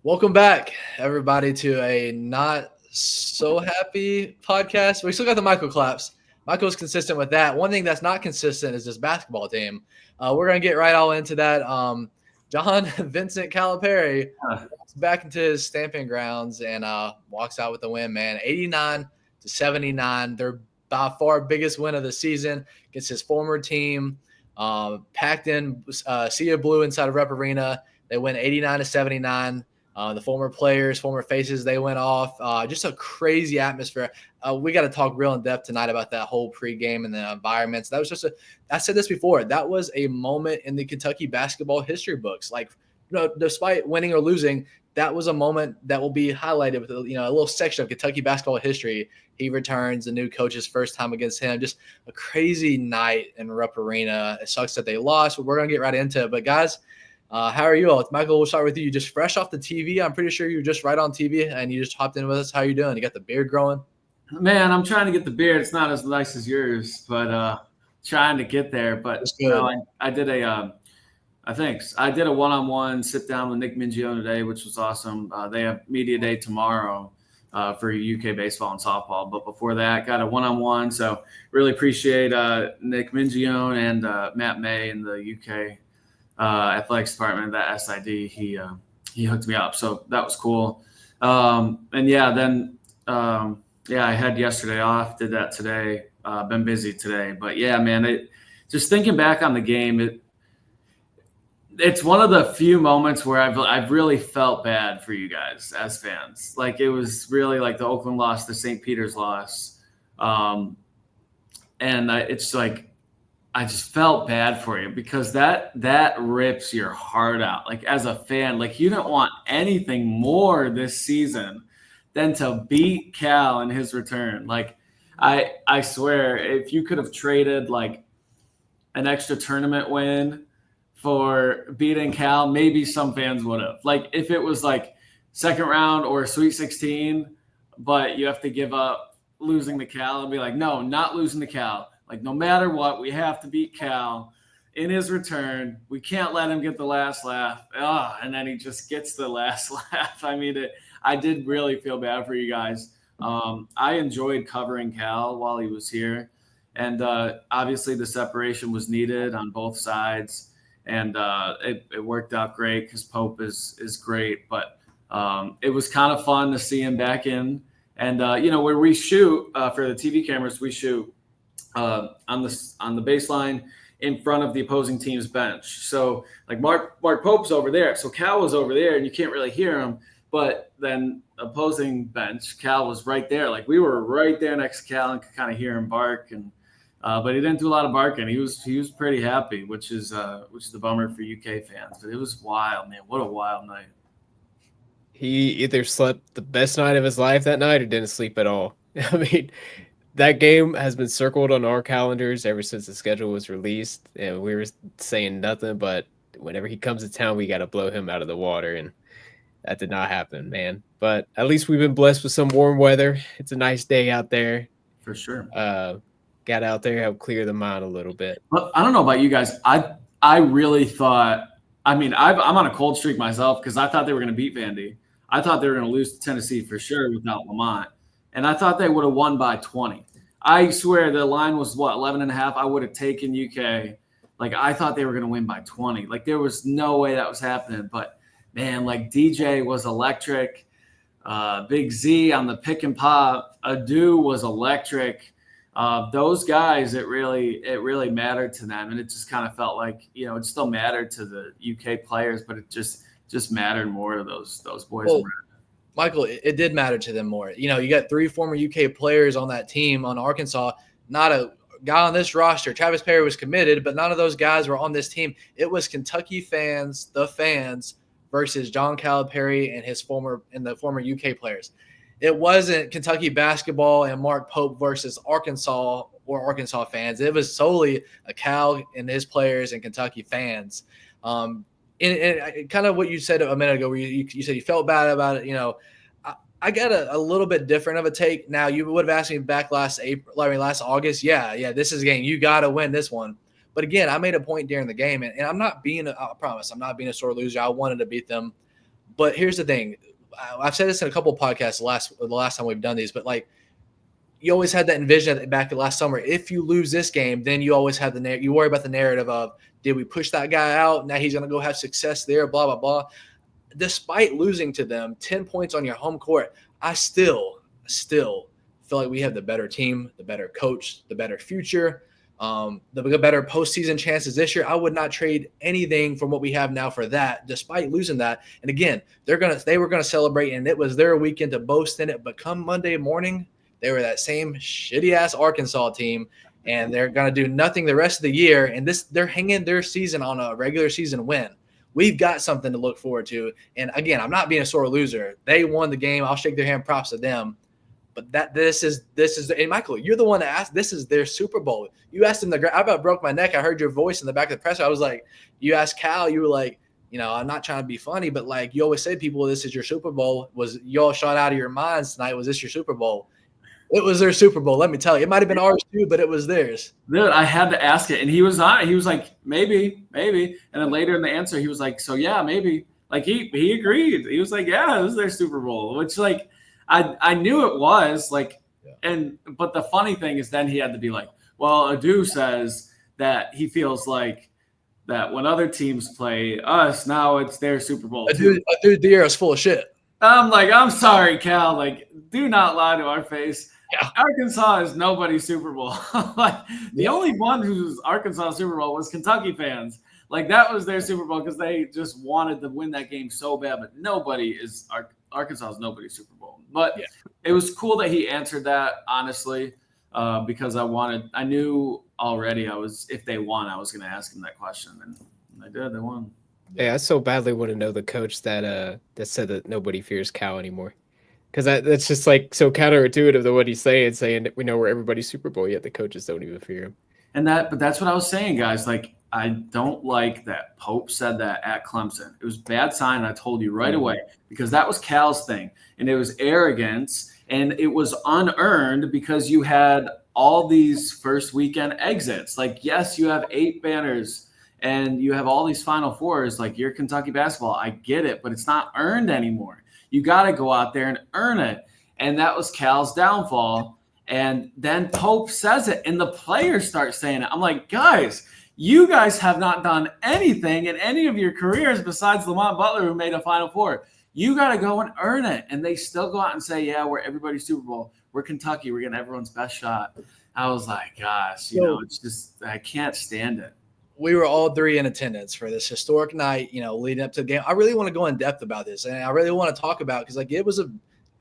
Welcome back, everybody, to a not so happy podcast. We still got the Michael claps. Michael's consistent with that. One thing that's not consistent is this basketball team. We're going to get right all into that. John Vincent Calipari walks back into his stamping grounds and walks out with the win, man. 89-79. Their by far biggest win of the season against his former team. Packed in Sea of Blue inside of Rupp Arena. They win 89-79. The former players, former faces, they went off. Just a crazy atmosphere. We got to talk real in depth tonight about that whole pregame and the environments. That was just I said this before. That was a moment in the Kentucky basketball history books. Like, despite winning or losing, that was a moment that will be highlighted with a little section of Kentucky basketball history. He returns, the new coach's first time against him. Just a crazy night in Rupp Arena. It sucks that they lost, but we're gonna get right into it. But guys. How are you all? Michael, we'll start with you. Just fresh off the TV. I'm pretty sure you were just right on TV and you just hopped in with us. How you doing? You got the beard growing? Man, I'm trying to get the beard. It's not as nice as yours, but trying to get there. But I did I did a one-on-one sit down with Nick Mingione today, which was awesome. They have media day tomorrow for UK baseball and softball. But before that, got a one-on-one. So really appreciate Nick Mingione and Matt May in the UK athletics department, that SID, he hooked me up. So that was cool. I had yesterday off, did that today, been busy today, but yeah, man, just thinking back on the game, it's one of the few moments where I've really felt bad for you guys as fans. Like, it was really like the Oakland loss, the St. Peter's loss. It's like, I just felt bad for you because that rips your heart out. Like, as a fan, like, you don't want anything more this season than to beat Cal in his return. Like, I swear, if you could have traded like an extra tournament win for beating Cal, maybe some fans would have. Like, if it was like second round or Sweet 16, but you have to give up losing to Cal and be like, no, not losing to Cal. Like, no matter what, we have to beat Cal in his return. We can't let him get the last laugh. And then he just gets the last laugh. I mean, I did really feel bad for you guys. I enjoyed covering Cal while he was here. And obviously the separation was needed on both sides. And it worked out great because Pope is great. But it was kind of fun to see him back in. And, where we shoot for the TV cameras, we shoot on the baseline in front of the opposing team's bench. So like Mark Pope's over there. So Cal was over there and you can't really hear him, but then opposing bench, Cal was right there. Like, we were right there next to Cal and could kind of hear him bark. And, but he didn't do a lot of barking. He was pretty happy, which is the bummer for UK fans, but it was wild, man. What a wild night. He either slept the best night of his life that night or didn't sleep at all. I mean, that game has been circled on our calendars ever since the schedule was released, and we were saying nothing but whenever he comes to town, we got to blow him out of the water, and that did not happen, man. But at least we've been blessed with some warm weather. It's a nice day out there. For sure. Got out there, helped clear the mind a little bit. But I don't know about you guys. I really thought – I mean, I'm on a cold streak myself because I thought they were going to beat Vandy. I thought they were going to lose to Tennessee for sure without Lamont. And I thought they would have won by 20. I swear the line was, 11.5? I would have taken UK. Like, I thought they were going to win by 20. Like, there was no way that was happening. But, man, like, DJ was electric. Big Z on the pick and pop. Adu was electric. Those guys, it really mattered to them. And it just kind of felt like, it still mattered to the UK players, but it just mattered more to those boys. Well, Michael, it did matter to them more. You got 3 former UK players on that team on Arkansas. Not a guy on this roster. Travis Perry was committed, but none of those guys were on this team. It was Kentucky fans, the fans, versus John Calipari and the former UK players. It wasn't Kentucky basketball and Mark Pope versus Arkansas or Arkansas fans. It was solely a Cal and his players and Kentucky fans. And kind of what you said a minute ago, where you said you felt bad about it. I got a little bit different of a take. Now, you would have asked me back last August. Yeah, this is a game. You got to win this one. But again, I made a point during the game, and I promise, I'm not being a sore loser. I wanted to beat them. But here's the thing. I've said this in a couple of podcasts the last time we've done these, but like you always had that envision back last summer. If you lose this game, then you always have you worry about the narrative of, did we push that guy out? Now he's going to go have success there, blah, blah, blah. Despite losing to them, 10 points on your home court, I still feel like we have the better team, the better coach, the better future, the better postseason chances this year. I would not trade anything from what we have now for that, despite losing that. And again, they were gonna celebrate, and it was their weekend to boast in it. But come Monday morning, they were that same shitty ass Arkansas team, and they're gonna do nothing the rest of the year. And they're hanging their season on a regular season win. We've got something to look forward to. And again, I'm not being a sore loser. They won the game. I'll shake their hand. Props to them. But this is and Michael, you're the one that asked. This is their Super Bowl. You asked him I about broke my neck. I heard your voice in the back of the presser. I was like, you asked Cal. You were like, I'm not trying to be funny, but like you always say, people, this is your Super Bowl. Was you all shot out of your minds tonight? Was this your Super Bowl? It was their Super Bowl. Let me tell you, it might have been ours too, but it was theirs. Dude, I had to ask it, and he was on it. He was like, maybe, and then later in the answer, he was like, so yeah, maybe. Like he agreed. He was like, yeah, it was their Super Bowl, which like. I knew it was like, but the funny thing is then he had to be like, well, Adu says that he feels like that when other teams play us, now it's their Super Bowl. Adu Diarra's full of shit. I'm like, I'm sorry, Cal. Like, do not lie to our face. Yeah. Arkansas is nobody's Super Bowl. Like the only one who's Arkansas Super Bowl was Kentucky fans. Like that was their Super Bowl because they just wanted to win that game so bad. But Arkansas is nobody's Super Bowl. But it was cool that he answered that, honestly, because I knew already if they won, I was going to ask him that question. And they did. They won. Yeah, I so badly want to know the coach that said that nobody fears Cal anymore. Because that's just like so counterintuitive to what he's saying that we know we're everybody's Super Bowl, yet the coaches don't even fear him. But that's what I was saying, guys. Like, I don't like that Pope said that at Clemson. It was a bad sign. I told you right away because that was Cal's thing. And it was arrogance. And it was unearned because you had all these first weekend exits. Like, yes, you have 8 banners and you have all these Final Fours. Like, you're Kentucky basketball. I get it, but it's not earned anymore. You got to go out there and earn it. And that was Cal's downfall. And then Pope says it and the players start saying it. I'm like, guys, you guys have not done anything in any of your careers besides Lamont Butler, who made a Final Four. You got to go and earn it. And they still go out and say, yeah, we're everybody's Super Bowl. We're Kentucky. We're getting everyone's best shot. I was like, gosh, it's just I can't stand it. We were all 3 in attendance for this historic night, leading up to the game. I really want to go in depth about this. And I really want to talk about because, like,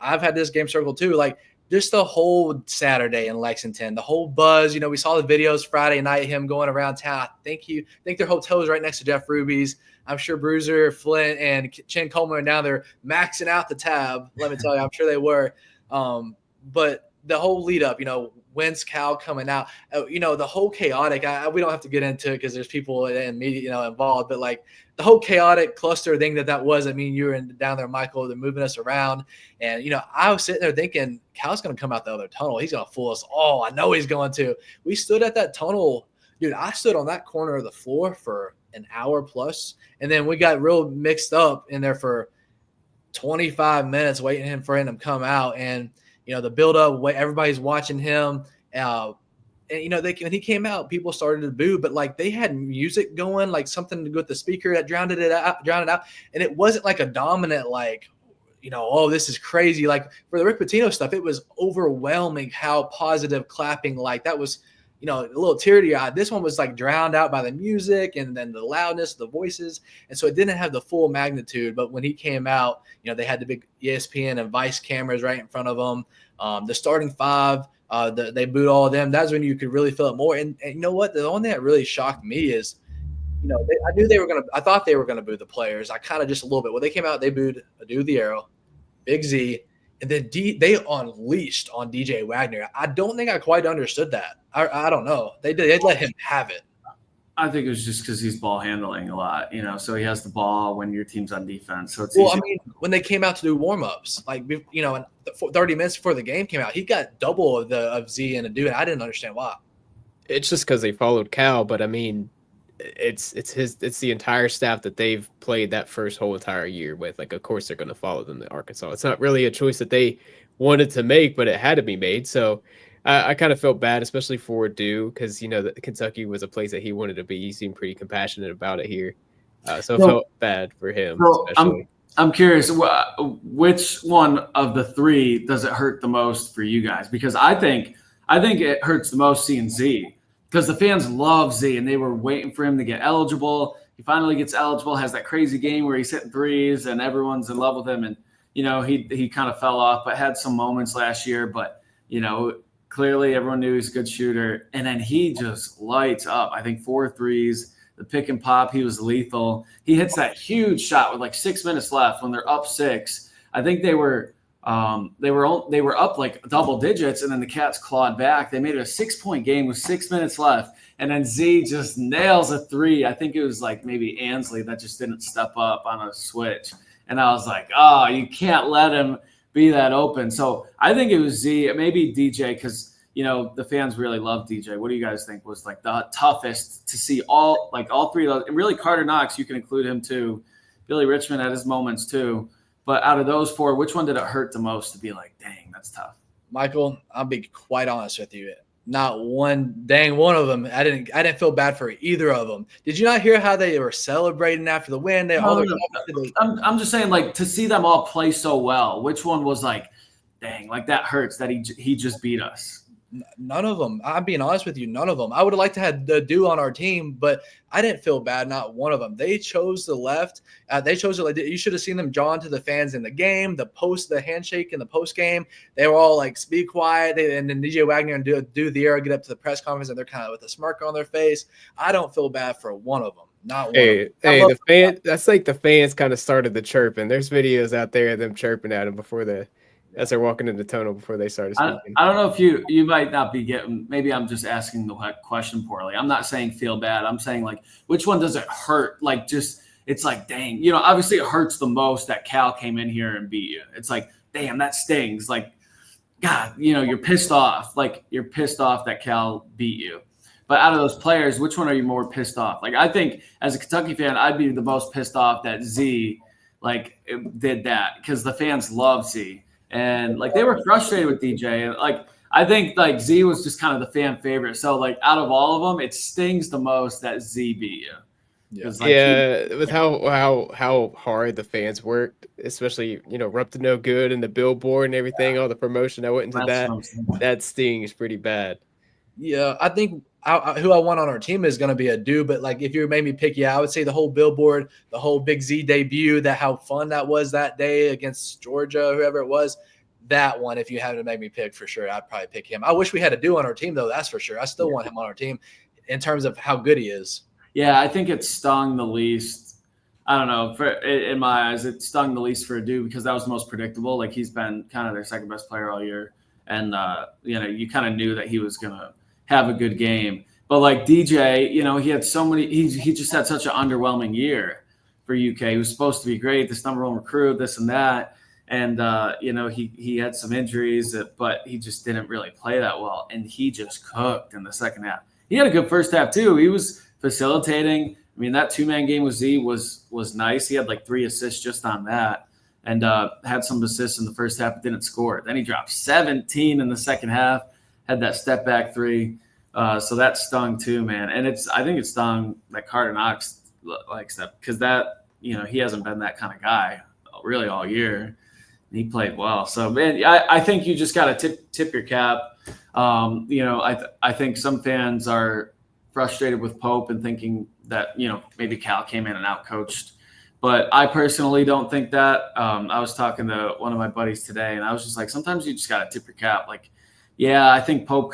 I've had this game circled too. Like, just the whole Saturday in Lexington, the whole buzz. We saw the videos Friday night, him going around town. I think their hotel was right next to Jeff Ruby's. I'm sure Bruiser, Flint, and Chin Coleman are down there maxing out the tab. Let me tell you, I'm sure they were. But the whole lead up, when's Cal coming out? The whole chaotic. We don't have to get into it because there's people and media, involved. But like the whole chaotic cluster thing that was. I mean, you were down there, Michael. They're moving us around, and I was sitting there thinking Cal's going to come out the other tunnel. He's going to fool us all. I know he's going to. We stood at that tunnel, dude. I stood on that corner of the floor for an hour plus, and then we got real mixed up in there for 25 minutes waiting for him to come out, and the build up. Everybody's watching him. And when he came out, people started to boo, but like they had music going, like something with the speaker that drowned it out. And it wasn't like a dominant, like, oh, this is crazy. Like for the Rick Pitino stuff, it was overwhelming how positive clapping, like that was, a little tear to your eye. This one was like drowned out by the music and then the loudness, the voices. And so it didn't have the full magnitude. But when he came out, they had the big ESPN and Vice cameras right in front of them. The starting 5, they booed all of them. That's when you could really feel it more. And you know what? The only thing that really shocked me is, I thought they were going to boo the players. I kind of just a little bit. When they came out, they booed Adu Diarra, Big Z, and then they unleashed on DJ Wagner. I don't think I quite understood that. I don't know. They'd let him have it. I think it was just because he's ball handling a lot, so he has the ball when your team's on defense. So it's easy. I mean, when they came out to do warm-ups, like, 30 minutes before the game came out, he got double of Z and Adu, and I didn't understand why. It's just because they followed Cal, but I mean, it's the entire staff that they've played that first whole entire year with. Like, of course they're going to follow them to Arkansas. It's not really a choice that they wanted to make, but it had to be made. So I kind of felt bad, especially for Dew, because that Kentucky was a place that he wanted to be. He seemed pretty compassionate about it here, so I felt bad for him, especially. I'm curious, which one of the three does it hurt the most for you guys? Because I think it hurts the most seeing Z, because the fans love Z and they were waiting for him to get eligible. He finally gets eligible, has that crazy game where he's hitting threes and everyone's in love with him. And, he kind of fell off, but had some moments last year. But, clearly everyone knew he's a good shooter. And then he just lights up. I think 4 threes, the pick and pop, he was lethal. He hits that huge shot with like 6 minutes left when they're up 6. I think they were up like double digits, and then the Cats clawed back. They made it a 6-point game with 6 minutes left, and then Z just nails a 3. I think it was like maybe Ansley that just didn't step up on a switch, and I was like, oh, you can't let him be that open. So I think it was Z, maybe DJ, because the fans really love DJ. What do you guys think was like the toughest to see all three of those? And really Carter Knox, you can include him too. Billy Richmond had his moments too. But out of those 4, which one did it hurt the most to be like, dang, that's tough? Michael, I'll be quite honest with you. Not one of them. I didn't feel bad for either of them. Did you not hear how they were celebrating after the win? I'm just saying, like, to see them all play so well, which one was like, dang, like that hurts that he just beat us? None of them. I'm being honest with you. None of them. I would have liked to have the Dew on our team, but I didn't feel bad. Not one of them. They chose the left. They chose it. You should have seen them drawn to the fans in the game, the handshake in the post game. They were all like, be quiet. And then DJ Wagner and do the era get up to the press conference, and they're kind of with a smirk on their face. I don't feel bad for one of them. Not one. The fan. That's like the fans kind of started the chirping. There's videos out there of them chirping at them as they're walking in the tunnel before they started speaking. I don't know if you might not be getting, maybe I'm just asking the question poorly. I'm not saying feel bad. I'm saying like, which one does it hurt? Like just, it's like, dang, obviously it hurts the most that Cal came in here and beat you. It's like, damn, that stings. Like, God, you're pissed off. Like you're pissed off that Cal beat you. But out of those players, which one are you more pissed off? Like, I think as a Kentucky fan, I'd be the most pissed off that Z did that, because the fans love Z. And like they were frustrated with DJ. Like I think like Z was just kind of the fan favorite. So like out of all of them, it stings the most that Z beat you. With how hard the fans worked, especially Rupp to no good and the billboard and everything, all the promotion that went into that stings pretty bad. Yeah, I think who I want on our team is going to be a Dew. But like, if you made me pick, I would say the whole billboard, the whole Big Z debut, how fun that was that day against Georgia, whoever it was. That one, if you had to make me pick for sure, I'd probably pick him. I wish we had a Dew on our team though. That's for sure. I still want him on our team in terms of how good he is. Yeah, I think it stung the least. I don't know. In my eyes, it stung the least for a Dew because that was the most predictable. Like he's been kind of their second best player all year, and you kind of knew that he was gonna have a good game. But like DJ, he had so many. He just had such an underwhelming year for UK. He was supposed to be great, this number 1 recruit, this and that, and he had some injuries, but he just didn't really play that well, and he just cooked in the second half. He had a good first half too. He was facilitating. I mean, that 2-man game with Z was nice. He had like 3 assists just on that, and had some assists in the first half, but didn't score. Then he dropped 17 in the second half. Had that step back 3. So that stung too, man. And I think it stung that Carter Knox likes that, because that, he hasn't been that kind of guy really all year. He played well. So man, I think you just got to tip your cap. I think some fans are frustrated with Pope and thinking that, maybe Cal came in and outcoached. But I personally don't think that. I was talking to one of my buddies today, and I was just like, sometimes you just got to tip your cap. Like, yeah, I think Pope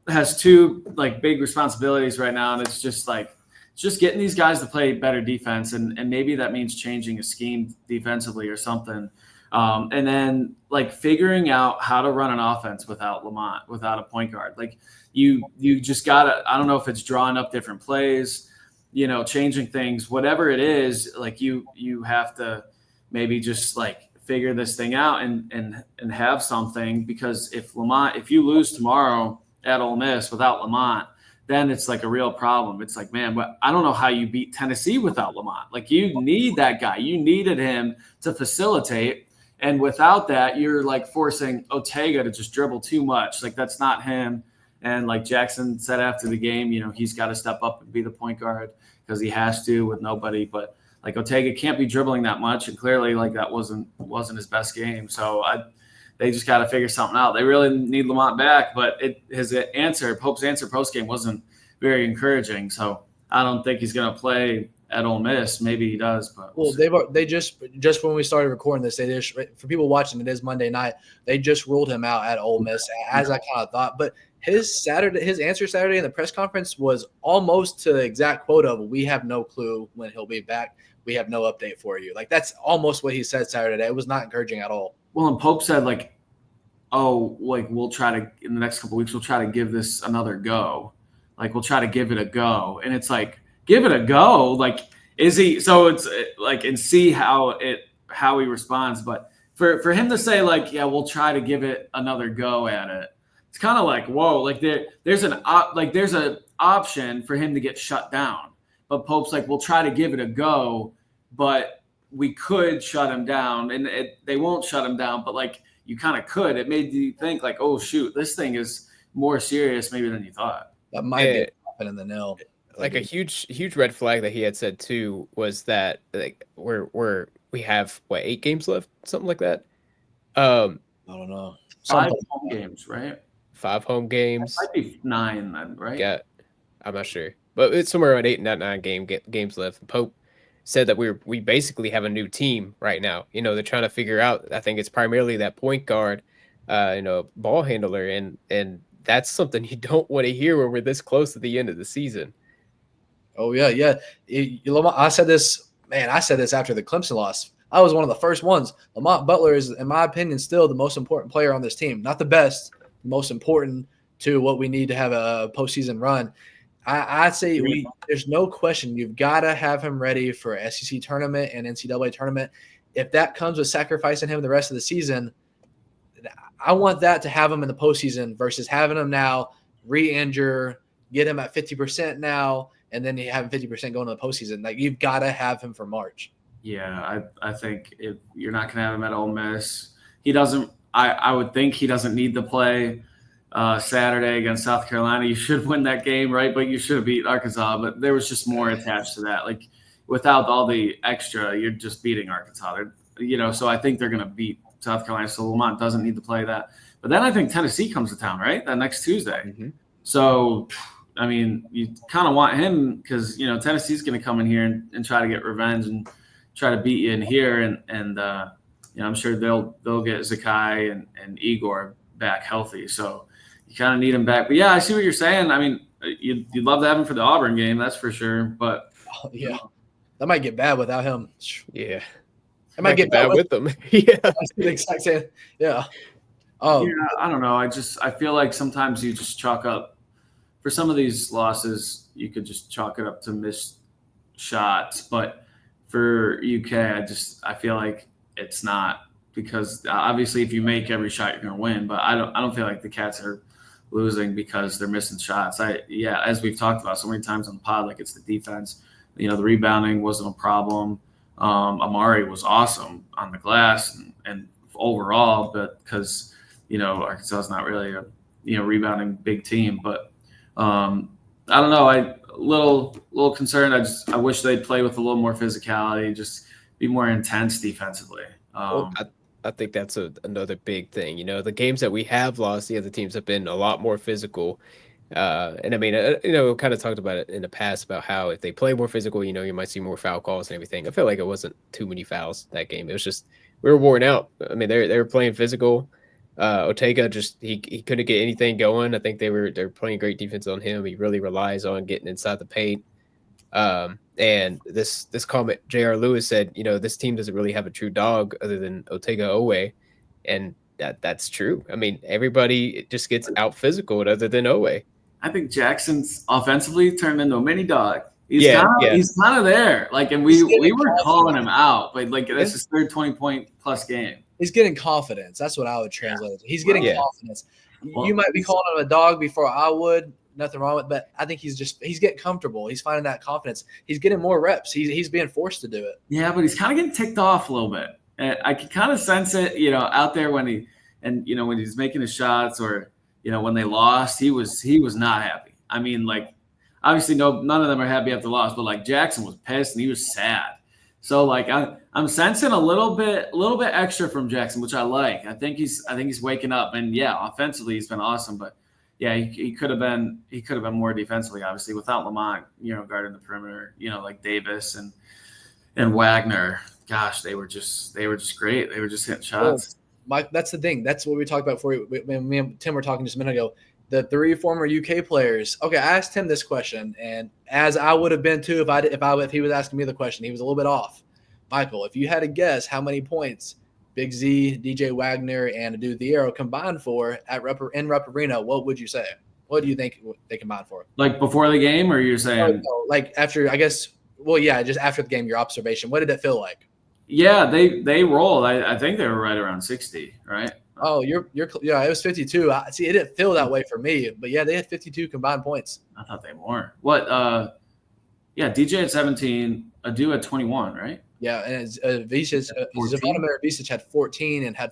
has 2 like big responsibilities right now, and it's just getting these guys to play better defense, and maybe that means changing a scheme defensively or something, and then like figuring out how to run an offense without Lamont, without a point guard. Like you just gotta, I don't know if it's drawing up different plays, changing things, whatever it is. Like you have to maybe just like figure this thing out and have something, because if you lose tomorrow at Ole Miss without Lamont, then it's like a real problem. It's like, man, but I don't know how you beat Tennessee without Lamont. Like, you need that guy. You needed him to facilitate. And without that, you're like forcing Ortega to just dribble too much. Like, that's not him. And like Jackson said after the game, he's got to step up and be the point guard because he has to with nobody. But like, Ortega can't be dribbling that much. And clearly, like, that wasn't his best game. So they just got to figure something out. They really need Lamont back, but Pope's answer post game wasn't very encouraging. So I don't think he's going to play at Ole Miss. Maybe he does, but they just when we started recording this, for people watching, it is Monday night. They just ruled him out at Ole Miss, as I kind of thought. But his answer Saturday in the press conference was almost to the exact quote of, "We have no clue when he'll be back. We have no update for you." Like, that's almost what he said Saturday. It was not encouraging at all. Well, and Pope said, like, we'll try to, in the next couple of weeks, we'll try to give this another go. Like, we'll try to give it a go. And it's like, give it a go. Like, is he? So it's like, and see how he responds. But for him to say, like, yeah, we'll try to give it another go at it, it's kind of like, whoa, like there's an option for him to get shut down. But Pope's like, we'll try to give it a go, but we could shut him down, and they won't shut him down, but like, you kind of could. It made you think, like, oh shoot, this thing is more serious maybe than you thought. That might be popping in the nail. Like, a huge red flag that he had said too was that, like, we have 8 games left, something like that. I don't know. 5 home games, right? 5 home games. It might be 9 then, right? Yeah, I'm not sure, but it's somewhere around 8, not 9 games left. Pope said that we basically have a new team right now. They're trying to figure out. I think it's primarily that point guard, ball handler, and that's something you don't want to hear when we're this close to the end of the season. Oh yeah. I said this after the Clemson loss. I was one of the first ones. Lamont Butler is, in my opinion, still the most important player on this team. Not the best, most important to what we need to have a postseason run. I'd say there's no question you've got to have him ready for SEC tournament and NCAA tournament. If that comes with sacrificing him the rest of the season, I want that to have him in the postseason versus having him now re-injure, get him at 50% now, and then you have him 50% going to the postseason. Like, you've got to have him for March. Yeah, I think if you're not going to have him at Ole Miss, he doesn't. I would think he doesn't need to play Saturday against South Carolina. You should win that game, right? But you should have beat Arkansas. But there was just more attached to that. Like, without all the extra, you're just beating Arkansas. So I think they're going to beat South Carolina. So Lamont doesn't need to play that. But then I think Tennessee comes to town, right? That next Tuesday. Mm-hmm. So, I mean, you kind of want him because, Tennessee's going to come in here and try to get revenge and try to beat you in here. And I'm sure they'll get Zakai and Igor back healthy. So you kind of need him back. But, yeah, I see what you're saying. I mean, you'd love to have him for the Auburn game, that's for sure. But yeah, that might get bad without him. Yeah. It might get bad with them. Yeah. That's the exact same. Yeah. Oh, yeah, I don't know. I feel like sometimes you just chalk up for some of these losses. You could just chalk it up to missed shots, but for UK, I feel like it's not, because obviously if you make every shot, you're going to win. But I don't feel like the Cats are losing because they're missing shots. As we've talked about so many times on the pod, like, it's the defense. The rebounding wasn't a problem. Amari was awesome on the glass and overall, but because Arkansas is not really a rebounding big team. But I don't know. A little concerned. I wish they'd play with a little more physicality, just be more intense defensively. I think that's another big thing. The games that we have lost, the other teams have been a lot more physical. And I mean, we kind of talked about it in the past about how if they play more physical, you might see more foul calls and everything. I feel like it wasn't too many fouls that game. It was just we were worn out. I mean, they were playing physical. Ortega just he couldn't get anything going. I think they're playing great defense on him. He really relies on getting inside the paint. And this comment J.R. Lewis said, this team doesn't really have a true dog other than Ortega Owe, and that's true. I mean, everybody just gets out physical other than Owe. I think Jackson's offensively turned into a mini dog. He's kind of there. Like, and we were calling him out, but like that's his third 20-point plus game. He's getting confidence. That's what I would translate it. He's getting confidence. Well, you might be calling him a dog before I would, nothing wrong with it, but I think he's getting comfortable. He's finding that confidence. He's getting more reps. He's being forced to do it. Yeah, but he's kind of getting ticked off a little bit. And I can kind of sense it, out there when he's making his shots or, when they lost, he was not happy. I mean, like, obviously none of them are happy after the loss, but like Jackson was pissed and he was sad. So like I'm sensing a little bit extra from Jackson, which I like. I think he's waking up, and yeah, offensively he's been awesome, but yeah, he could have been more defensively, obviously, without Lamont, guarding the perimeter, like Davis and Wagner. Gosh, they were just great. They were just hitting shots. Mike, that's the thing. That's what we talked about before. When me and Tim were talking just a minute ago. The 3 former UK players. Okay, I asked him this question, and as I would have been too if he was asking me the question, he was a little bit off. Michael, if you had to guess how many points Big Z, DJ Wagner, and Adu Thiero combined for in Rupp Arena, what would you say? What do you think they combined for? Like before the game, or you're saying? No, like after, I guess. Well, yeah, just after the game, your observation. What did it feel like? Yeah, they rolled. I think they were right around 60, right? Oh, you're it was 52. See, it didn't feel that way for me, but yeah, they had 52 combined points. I thought they were. What? DJ had 17, Adu had 21, right? Yeah, and Zvonimir Visic had 14 and had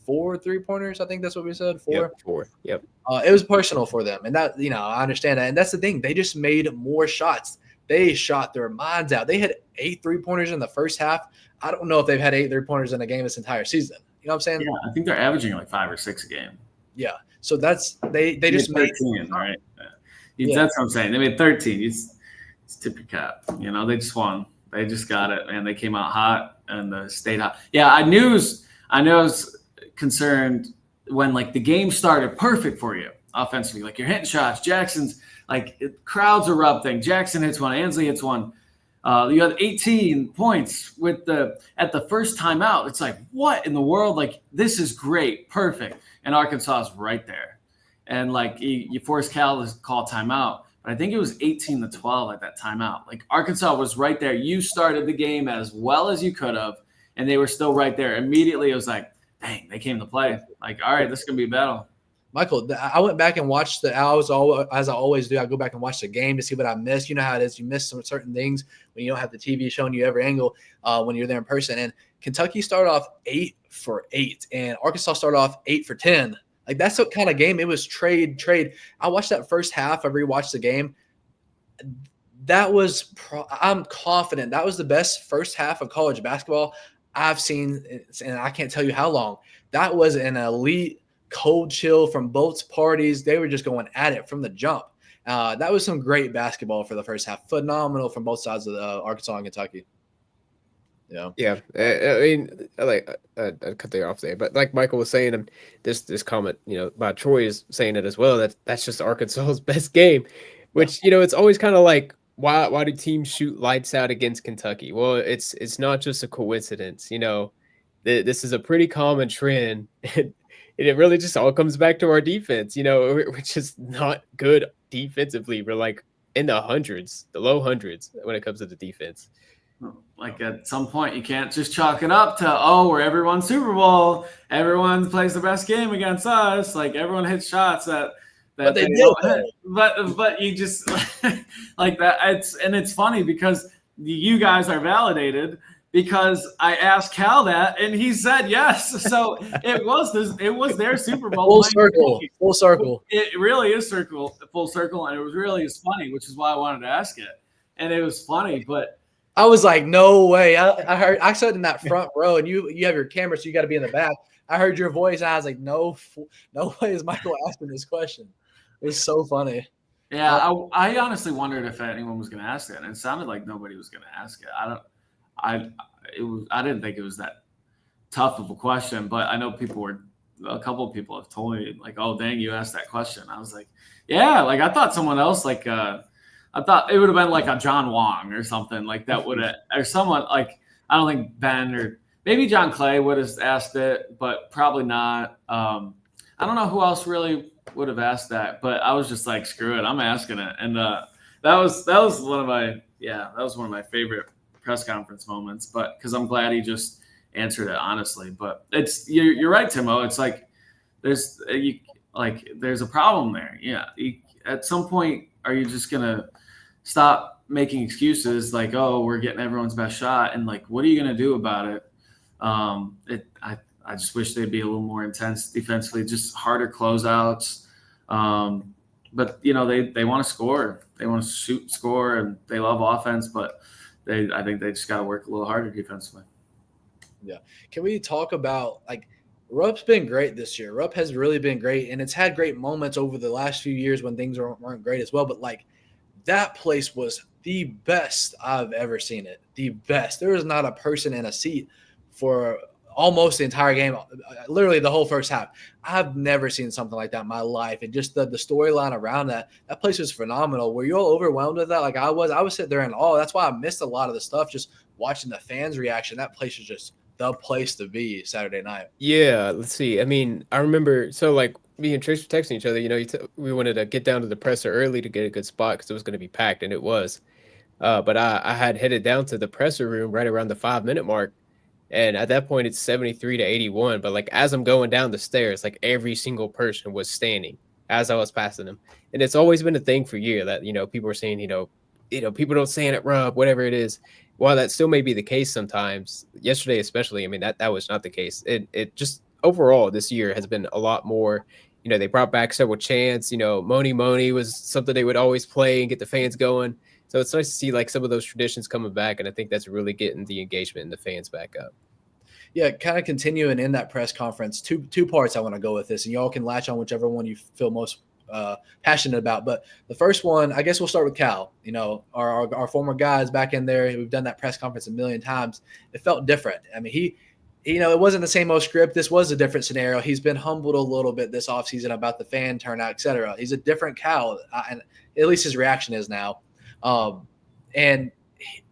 4 3-pointers. I think that's what we said. 4. Yep, 4. Yep. It was personal for them, and that I understand that, and that's the thing. They just made more shots. They shot their minds out. They had 8 3-pointers in the first half. I don't know if they've had 8 3-pointers in a game this entire season. You know what I'm saying? Yeah, I think they're averaging like 5 or 6 a game. Yeah. So that's they just made 13, right? Yeah. That's what I'm saying. They made 13. It's tip your cap. They just won. They just got it, man. They came out hot and stayed hot. Yeah, I was concerned when like the game started perfect for you offensively. Like you're hitting shots. Jackson's like crowds are erupting. Jackson hits one. Ansley hits one. You had 18 points at the first timeout. It's like, what in the world? Like, this is great, perfect. And Arkansas is right there. And like you forced Cal to call timeout, but I think it was 18-12 at that timeout. Like Arkansas was right there. You started the game as well as you could have, and they were still right there. Immediately, it was like, dang, they came to play. Like, all right, this is gonna be a battle. Michael, I went back and watched as I always do. I go back and watch the game to see what I missed. You know how it is. You miss some certain things when you don't have the TV showing you every angle when you're there in person. And Kentucky started off 8 for 8, and Arkansas started off 8 for 10. Like, that's what kind of game. It was trade. I watched that first half. I rewatched the game. I'm confident that was the best first half of college basketball I've seen, and I can't tell you how long. That was an elite cold chill from both parties. They were just going at it from the jump. That was some great basketball for the first half. Phenomenal from both sides of Arkansas and Kentucky. Yeah. I mean, I cut you off there, but like Michael was saying, this comment, by Troy is saying it as well. That's just Arkansas's best game, which it's always kind of like, why do teams shoot lights out against Kentucky? Well, it's not just a coincidence. This is a pretty common trend. And it really just all comes back to our defense. We're just not good defensively. We're like in the hundreds, the low hundreds when it comes to the defense. Like at some point, you can't just chalk it up to, we're everyone's Super Bowl. Everyone plays the best game against us. Like everyone hits shots that but they don't hit. But you just like that. It's funny because you guys are validated. Because I asked Cal that, and he said yes. So it was their Super Bowl. Full circle. It really is full circle, and it was really funny, which is why I wanted to ask it. And it was funny, but I was like, no way. I sat in that front row, and you have your camera, so you got to be in the back. I heard your voice, and I was like, no way is Michael asking this question. It was so funny. Yeah, I honestly wondered if anyone was going to ask it, and it sounded like nobody was going to ask it. I didn't think it was that tough of a question, but I know a couple of people have told me like, oh, dang, you asked that question. I was like, yeah, like I thought someone else, like, I thought it would have been like a John Wong or something like that or someone like, I don't think Ben or maybe John Clay would have asked it, but probably not. I don't know who else really would have asked that, but I was just like, screw it, I'm asking it. And that was one of my favorite press conference moments, but because I'm glad he just answered it honestly. But you're right, Timo. It's like there's a problem there. Yeah, at some point, are you just gonna stop making excuses like, oh, we're getting everyone's best shot, and like, what are you gonna do about it? I just wish they'd be a little more intense defensively, just harder closeouts. But they want to score, they want to shoot, score, and they love offense. But I think they just got to work a little harder defensively. Yeah. Can we talk about Rupp's been great this year? Rupp has really been great, and it's had great moments over the last few years when things weren't great as well. But that place was the best I've ever seen it. The best. There was not a person in a seat for almost the entire game, literally the whole first half. I've never seen something like that in my life. And just the storyline around that place was phenomenal. Were you all overwhelmed with that? Like I was sitting there in awe. That's why I missed a lot of the stuff, just watching the fans' reaction. That place was just the place to be Saturday night. Yeah, let's see. I mean, I remember, so me and Trish were texting each other, we wanted to get down to the presser early to get a good spot because it was going to be packed, and it was. But I had headed down to the presser room right around the 5-minute mark. And at that point, it's 73-81. But as I'm going down the stairs, every single person was standing as I was passing them. And it's always been a thing for years that, people are saying, people don't stand at Rupp, whatever it is. While that still may be the case sometimes, yesterday especially, I mean, that was not the case. It just overall this year has been a lot more. They brought back several chants. Moni Moni was something they would always play and get the fans going. So it's nice to see some of those traditions coming back, and I think that's really getting the engagement and the fans back up. Yeah, kind of continuing in that press conference, two parts I want to go with this, and y'all can latch on whichever one you feel most passionate about. But the first one, I guess we'll start with Cal. Our former guys back in there. We've done that press conference a million times. It felt different. I mean, it wasn't the same old script. This was a different scenario. He's been humbled a little bit this offseason about the fan turnout, et cetera. He's a different Cal, and at least his reaction is now. And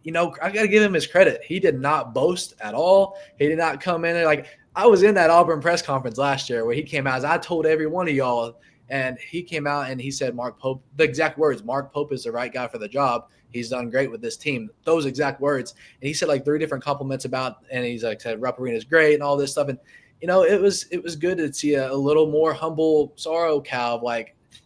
I got to give him his credit. He did not boast at all. He did not come in there I was in that Auburn press conference last year where he came out, as I told every one of y'all, and he came out and he said, Mark Pope, the exact words, Mark Pope is the right guy for the job. He's done great with this team. Those exact words. And he said 3 different compliments about, and he's said Rupp Arena is great and all this stuff. And, it was good to see a little more humble sorrow Cal.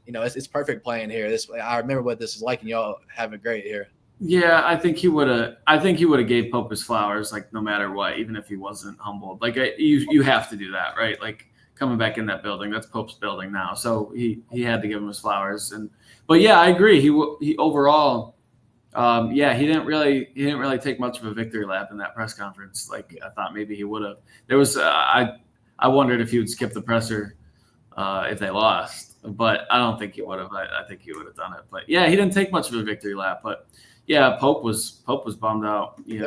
It's perfect playing here. I remember what this is like, and y'all have it great here. Yeah, I think he would have gave Pope his flowers, no matter what, even if he wasn't humbled. You have to do that, right? Coming back in that building, that's Pope's building now, so he had to give him his flowers. But yeah, I agree. He overall, he didn't really take much of a victory lap in that press conference. I thought maybe he would have. There was I wondered if he would skip the presser if they lost, but I don't think he would have. I think he would have done it. But yeah, he didn't take much of a victory lap, but. Yeah, Pope was bummed out. He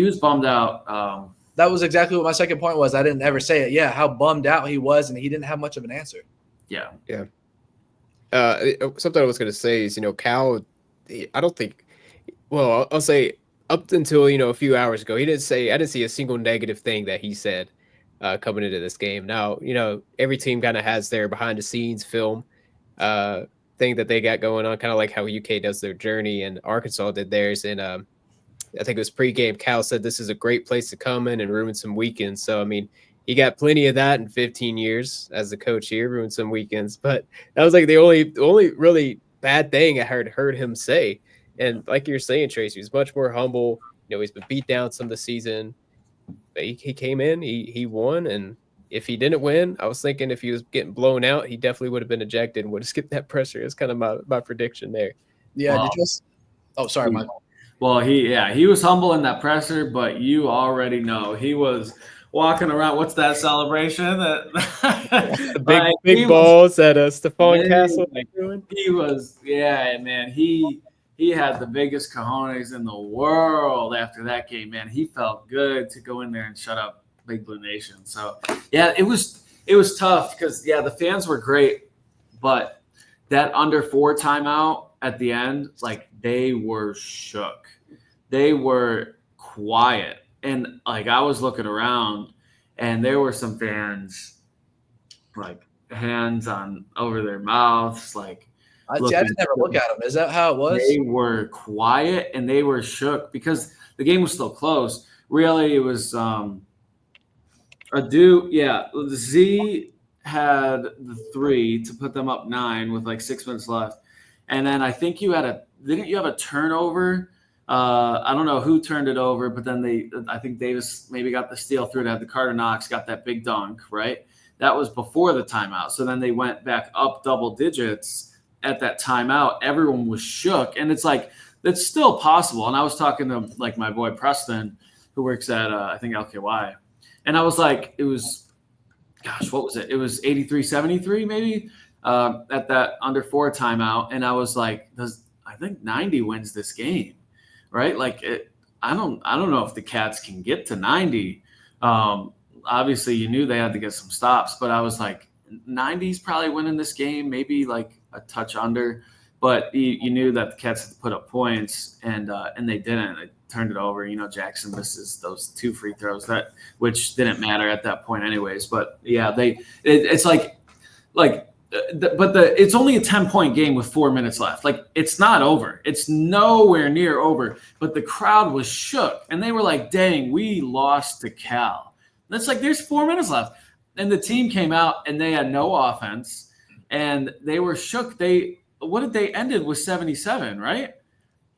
was bummed out. That was exactly what my second point was. I didn't ever say it. Yeah, how bummed out he was, and he didn't have much of an answer. Yeah. Yeah. Something I was going to say is, Cal, I don't think, well, I'll say up until, a few hours ago, I didn't see a single negative thing that he said coming into this game. Now, every team kind of has their behind the scenes film thing that they got going on, kind of like how UK does their journey and Arkansas did theirs. And I think it was pregame. Cal said this is a great place to come in and ruin some weekends. So, I mean, he got plenty of that in 15 years as the coach here, ruined some weekends. But that was the only really bad thing I heard him say. And like you're saying, Tracy, he's much more humble. He's been beat down some of the season. But he came in, he won, and if he didn't win, I was thinking if he was getting blown out, he definitely would have been ejected and would have skipped that presser. It's kind of my prediction there. Yeah. Wow. Sorry, Michael. Well, he was humble in that presser, but you already know he was walking around. What's that celebration? The big balls at Stephon Castle. He was, man. He had the biggest cojones in the world after that game, man. He felt good to go in there and shut up Big Blue Nation. So yeah, it was tough because the fans were great, but that under 4 timeout at the end, they were shook. They were quiet, and I was looking around, and there were some fans hands on over their mouths, I didn't ever look at them. Is that how it was? They were quiet and they were shook because the game was still close. Really, it was Z had the 3 to put them up 9 with like 6 minutes left. And then I think didn't you have a turnover? I don't know who turned it over, but then I think Davis maybe got the steal through it. Had the Carter Knox got that big dunk, right? That was before the timeout. So then they went back up double digits at that timeout. Everyone was shook. And it's like, it's still possible. And I was talking to like my boy Preston, who works at, I think LKY. And I was like, it was, gosh, what was it? It was 83-73 maybe at that under 4 timeout. And I was like, I think 90 wins this game, right? Like I don't know if the Cats can get to 90. Obviously you knew they had to get some stops, but I was like, 90's probably winning this game, maybe like a touch under, but you knew that the Cats had to put up points, and they didn't. They turned it over. Jackson misses those 2 free throws which didn't matter at that point anyways. But yeah, it's like it's only a 10-point game with 4 minutes left. Like, it's not over. It's nowhere near over. But the crowd was shook, and they were like, "Dang, we lost to Cal." And it's like, there's 4 minutes left, and the team came out and they had no offense, and they were shook. What did they ended with 77, right?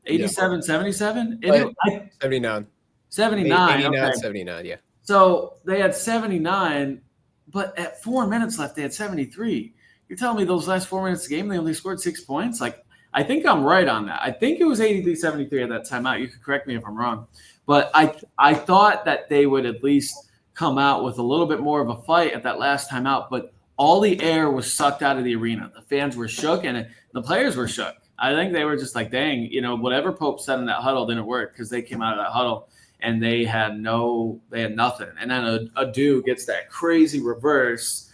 87, 77? 79. 79. 89, okay. 79, yeah. So they had 79, but at 4 minutes left, they had 73. You're telling me those last 4 minutes of the game, they only scored 6 points? Like, I think I'm right on that. I think it was 83-73 at that timeout. You could correct me if I'm wrong. But I thought that they would at least come out with a little bit more of a fight at that last timeout, but all the air was sucked out of the arena. The fans were shook, and the players were shook. I think they were just like, dang, whatever Pope said in that huddle didn't work, because they came out of that huddle and they had nothing. And then Adu gets that crazy reverse,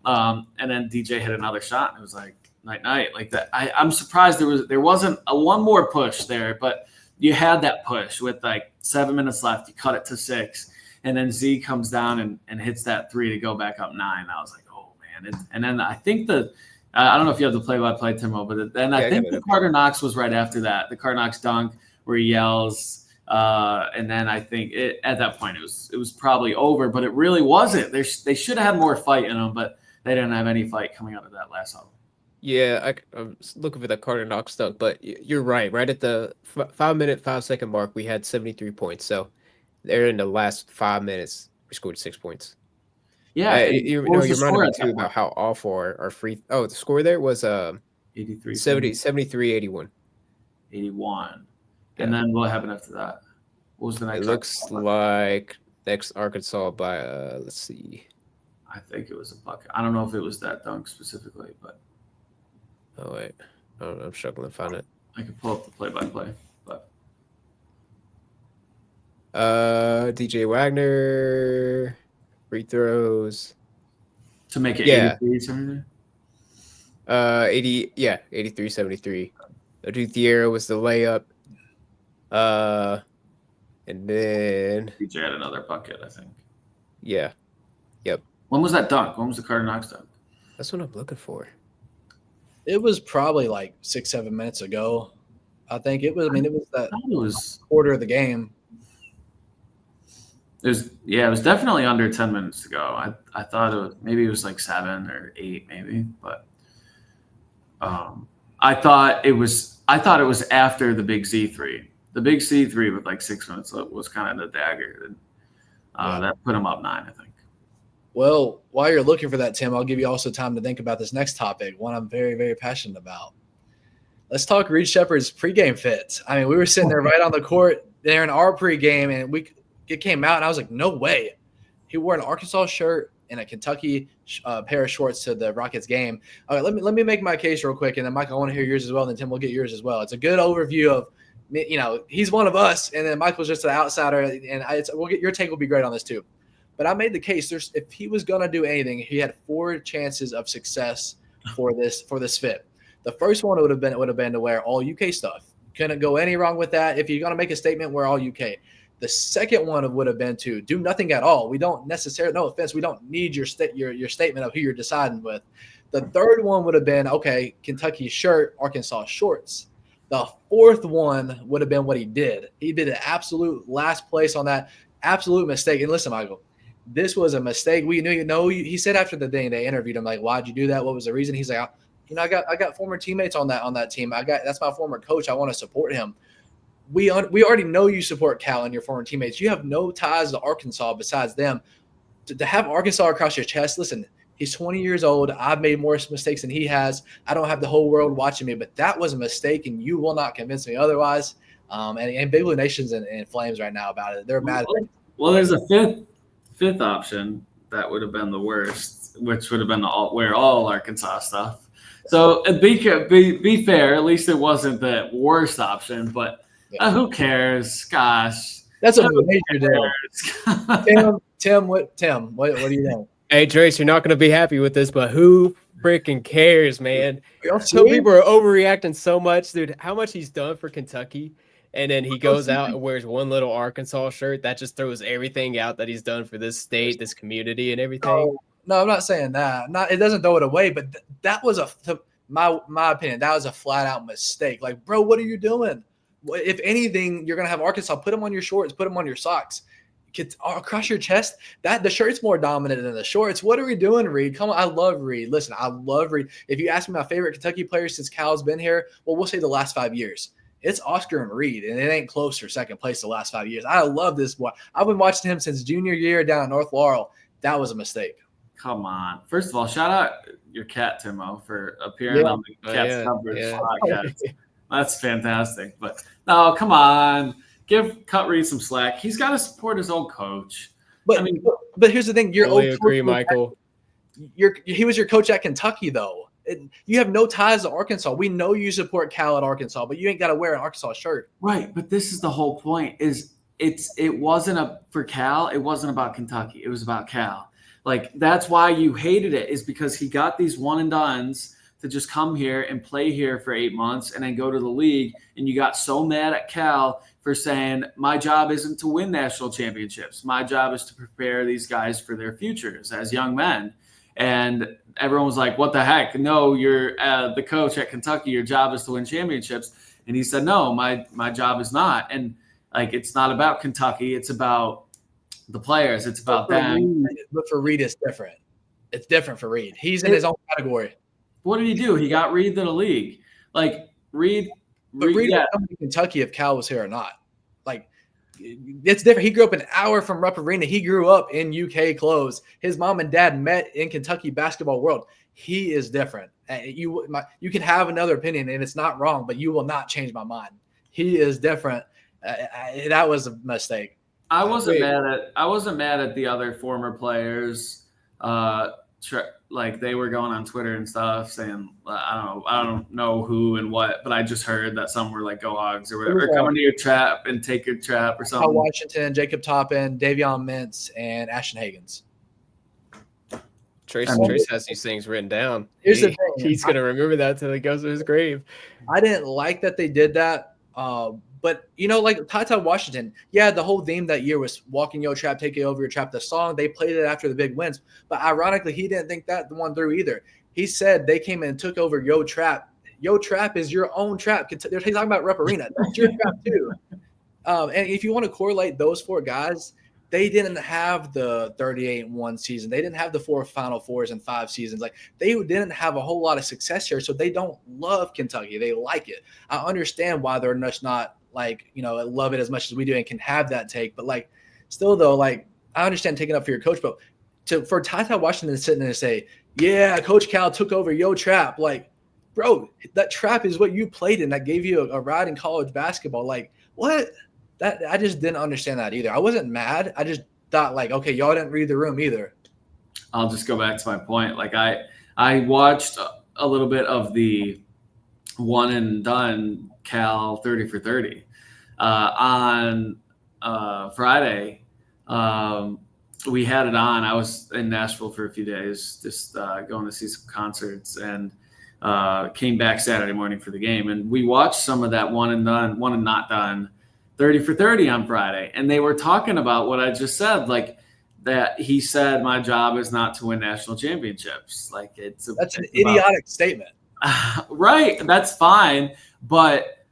and then DJ hit another shot, and it was like night like that. I'm surprised there wasn't a one more push there, but you had that push with like 7 minutes left. You cut it to 6, and then Z comes down and hits that 3 to go back up 9. I was like, oh man. And then I think I don't know if you have the play-by-play, Timo, but then I think the Carter Knox was right after that. The Carter Knox dunk where he yells, and then I think at that point it was probably over, but it really wasn't. They should have had more fight in them, but they didn't have any fight coming out of that last huddle. Yeah, I'm looking for the Carter Knox dunk, but you're right. Right at the 5-minute, 5-second mark, we had 73 points. So they're in the last 5 minutes, we scored 6 points. Yeah, you reminded me too about how awful our free. Oh, the score there was 83, 73, 81. 81. Yeah. And then what happened after that? What was the next? It looks like next Arkansas by let's see. I think it was a bucket. I don't know if it was that dunk specifically, but oh wait, I don't know. I'm struggling to find it. I can pull up the play-by-play, but DJ Wagner free throws to make it 83 something. 83-73. Adu Thiero was the layup. And then DJ had another bucket, I think. Yeah. Yep. When was that dunk? When was the Carter Knox dunk? That's what I'm looking for. It was probably like 6-7 minutes ago. I think it was. I mean, it was that quarter of the game. It was definitely under 10 minutes to go. I thought it was like 7 or 8 maybe, but I thought it was after the big Z3. The big C3 with like 6 minutes was kind of the dagger. That put him up 9, I think. Well, while you're looking for that, Tim, I'll give you also time to think about this next topic, one I'm very, very passionate about. Let's talk Reed Shepherd's pregame fit. I mean, we were sitting there right on the court there in our pregame, and it came out, and I was like, no way. He wore an Arkansas shirt and a Kentucky pair of shorts to the Rockets game. All right, let me make my case real quick, and then, Michael, I want to hear yours as well, and then Tim will get yours as well. It's a good overview of, he's one of us, and then Michael's just an outsider, and your take will be great on this too. But I made the case. If he was going to do anything, he had 4 chances of success for this fit. The first one would have been to wear all UK stuff. Couldn't go any wrong with that. If you're going to make a statement, wear all UK. The second one would have been to do nothing at all. We don't necessarily, no offense, we don't need your statement of who you're deciding with. The third one would have been, okay, Kentucky shirt, Arkansas shorts. The fourth one would have been what he did. He did an absolute last place on that absolute mistake. And listen, Michael, this was a mistake. We knew, he said after the thing, they interviewed him, like, why'd you do that? What was the reason? He's like, I got former teammates on that team. That's my former coach. I want to support him. We already know you support Cal and your former teammates. You have no ties to Arkansas besides them. To have Arkansas across your chest, listen, he's 20 years old. I've made more mistakes than he has. I don't have the whole world watching me, but that was a mistake, and you will not convince me otherwise. And Big Blue Nation's in flames right now about it. They're mad. Well, there's a fifth option that would have been the worst, which would have been wear all Arkansas stuff. So be fair, at least it wasn't the worst option, but who cares? Gosh. That's a major deal. Tim, what do you think? Hey, Trace, you're not going to be happy with this, but who freaking cares, man? So people are overreacting so much, dude. How much he's done for Kentucky, and then he goes out and wears one little Arkansas shirt. That just throws everything out that he's done for this state, this community, and everything. No, I'm not saying that. It doesn't throw it away, but that was my opinion. That was a flat out mistake. Like, bro, what are you doing? If anything, you're gonna have Arkansas. Put them on your shorts. Put them on your socks. Across your chest. The shirt's more dominant than the shorts. What are we doing, Reed? Come on, I love Reed. Listen, I love Reed. If you ask me my favorite Kentucky player since Cal's been here, well, we'll say the last 5 years. It's Oscar and Reed, and it ain't close for second place the last 5 years. I love this boy. I've been watching him since junior year down at North Laurel. That was a mistake. Come on. First of all, shout out your cat, Timo, for appearing on the Cat's Coverage podcast. That's fantastic. But no, come on. Cut Reed some slack. He's got to support his own coach. But but here's the thing. Your old agree, Michael. He was your coach at Kentucky, though. You have no ties to Arkansas. We know you support Cal at Arkansas, but you ain't got to wear an Arkansas shirt. Right, but this is the whole point. It wasn't for Cal. It wasn't about Kentucky. It was about Cal. Like, that's why you hated it, is because he got these one and dones to just come here and play here for 8 months and then go to the league. And you got so mad at Cal for saying, my job isn't to win national championships. My job is to prepare these guys for their futures as young men. And everyone was like, what the heck? No, you're the coach at Kentucky. Your job is to win championships. And he said, no, my job is not. And like, it's not about Kentucky. It's about the players. It's about them. But for Reed, it's different. It's different for Reed. He's in his own category. What did he do? He got Reed to the league. Like, Reed would come to Kentucky if Cal was here or not. Like, it's different. He grew up an hour from Rupp Arena. He grew up in UK clothes. His mom and dad met in Kentucky basketball world. He is different. You can have another opinion, and it's not wrong, but you will not change my mind. He is different. That was a mistake. I wasn't mad at the other former players. Like, they were going on Twitter and stuff saying, I don't know who and what, but I just heard that some were like, go Hogs or whatever, come into your trap and take your trap or something. Washington, Jacob Toppin, Davion Mintz, and Ashton Hagans. Trace has these things written down. Here's the thing. He's going to remember that until he goes to his grave. I didn't like that they did that. But, like Ty Washington, the whole theme that year was walking your trap, taking over your trap. The song, they played it after the big wins. But ironically, he didn't think that the one through either. He said they came in and took over Yo Trap. Yo Trap is your own trap. He's talking about Rupp Arena. That's your trap too. And if you want to correlate those four guys, they didn't have the 38-1 season. They didn't have the 4 Final Fours in 5 seasons. Like, they didn't have a whole lot of success here, so they don't love Kentucky. They like it. I understand why they're just not love it as much as we do and can have that take. But still though, I understand taking up for your coach, but for Ty Washington to sit there and say, yeah, Coach Cal took over Yo Trap. Like, bro, that trap is what you played in. That gave you a ride in college basketball. Like, what? That I just didn't understand that either. I wasn't mad. I just thought okay, y'all didn't read the room either. I'll just go back to my point. Like, I watched a little bit of the one and done Cal 30 for 30 on Friday. We had it on. I was in Nashville for a few days, just going to see some concerts, and came back Saturday morning for the game. And we watched some of that one and not done 30 for 30 on Friday. And they were talking about what I just said, like, that he said, my job is not to win national championships. Like, that's an idiotic statement. Right. That's fine. But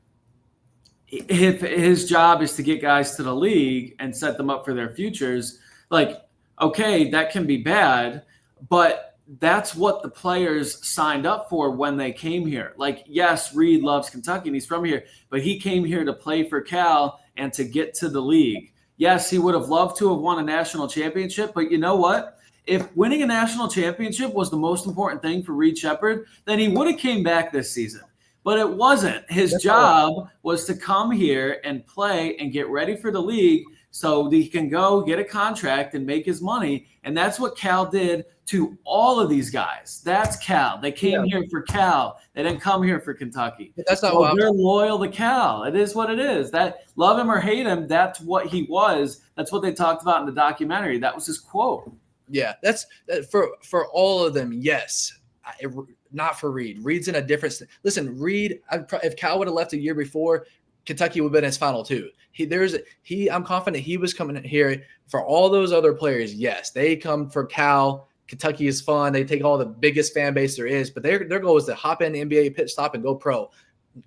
if his job is to get guys to the league and set them up for their futures, like, okay, that can be bad, but that's what the players signed up for when they came here. Like, yes, Reed loves Kentucky and he's from here, but he came here to play for Cal and to get to the league. Yes, he would have loved to have won a national championship, but you know what? If winning a national championship was the most important thing for Reed Sheppard, then he would have came back this season. But it wasn't. His job was to come here and play and get ready for the league so that he can go get a contract and make his money. And that's what Cal did to all of these guys. That's Cal. They came here for Cal. They didn't come here for Kentucky. That's not what they're loyal to Cal. It is what it is. That love him or hate him, that's what he was. That's what they talked about in the documentary. That was his quote. Yeah, that's for all of them. Yes. Not for Reed. Reed's in a different – listen, Reed, if Cal would have left a year before, Kentucky would have been his final two. I'm confident he was coming here for all those other players. Yes, they come for Cal. Kentucky is fun. They take all the biggest fan base there is, but their goal is to hop in the NBA, pit stop, and go pro.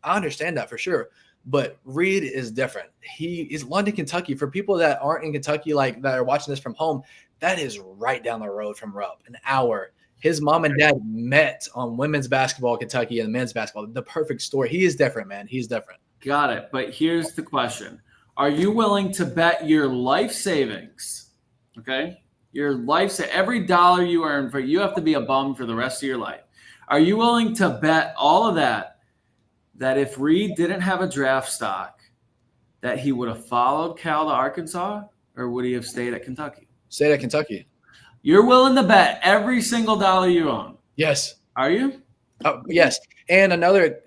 I understand that for sure. But Reed is different. He is London, Kentucky. For people that aren't in Kentucky, like that are watching this from home, that is right down the road from Rupp, an hour. His mom and dad met on women's basketball, Kentucky, and men's basketball. The perfect story. He is different, man. He's different. Got it. But here's the question. Are you willing to bet your life savings? Okay? Your life, every dollar you earn, you have to be a bum for the rest of your life. Are you willing to bet all of that if Reed didn't have a draft stock, that he would have followed Cal to Arkansas, or would he have stayed at Kentucky? Stayed at Kentucky. You're willing to bet every single dollar you own? Yes. Are you? Yes. And another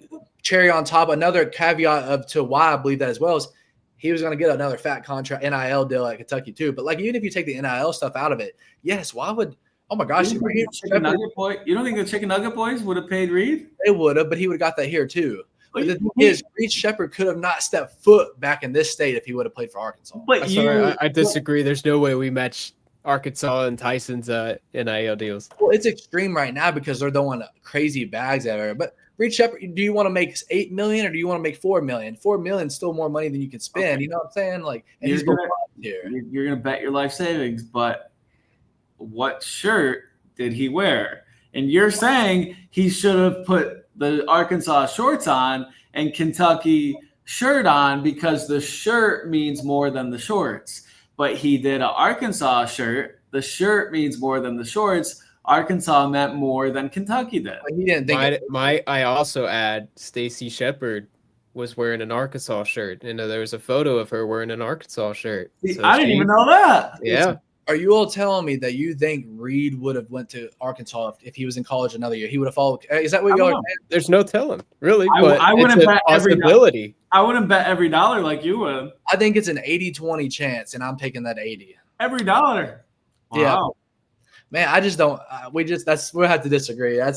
cherry on top, another caveat to why I believe that as well is he was going to get another fat contract, NIL deal at Kentucky too. But like, even if you take the NIL stuff out of it, yes, why would – oh my gosh. You don't think the Chicken Nugget Boys would have paid Reed? They would have, but he would have got that here too. But the thing is, Reed Sheppard could have not stepped foot back in this state if he would have played for Arkansas. But I disagree. There's no way we match Arkansas and Tyson's NIL deals. Well, it's extreme right now because they're throwing crazy bags at her. But Reed Sheppard, do you want to make $8 million or do you want to make $4 million? $4 million is still more money than you can spend. Okay. You know what I'm saying? Like, and you're gonna bet your life savings, but what shirt did he wear? And you're saying he should have put the Arkansas shorts on and Kentucky shirt on because the shirt means more than the shorts. But he did an Arkansas shirt. The shirt means more than the shorts. Arkansas meant more than Kentucky did. He didn't think I also add Stacy Sheppard was wearing an Arkansas shirt. And there was a photo of her wearing an Arkansas shirt. So I didn't even know that. Yeah. Are you all telling me that you think Reed would have went to Arkansas if he was in college another year? He would have followed. Is that what y'all are saying? There's no telling, really. I wouldn't bet possibility. I wouldn't bet every dollar like you would. I think it's an 80-20 chance, and I'm taking that 80. Every dollar. Wow. Yeah. Man, I just don't. We'll have to disagree. It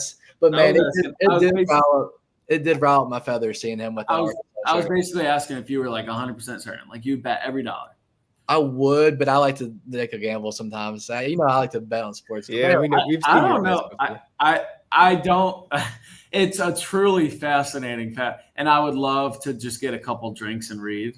did rile up my feathers seeing him with. I was basically asking if you were like 100% certain, like you bet every dollar. I would, but I like to take a gamble sometimes. I like to bet on sports. Yeah, I don't know. I don't. It's a truly fascinating fact, and I would love to just get a couple drinks and read,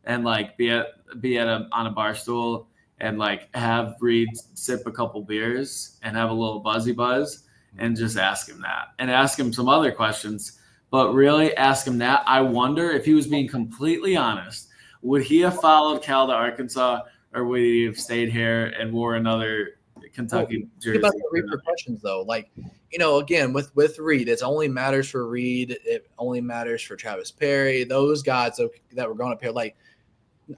and like be on a bar stool and like have Reed sip a couple beers and have a little buzzy buzz and just ask him that and ask him some other questions. But really ask him that. I wonder if he was being completely honest. Would he have followed Cal to Arkansas, or would he have stayed here and wore another Kentucky jersey? Think about the repercussions, though. Like, again, with Reed, it only matters for Reed. It only matters for Travis Perry. Those guys that were going up here, like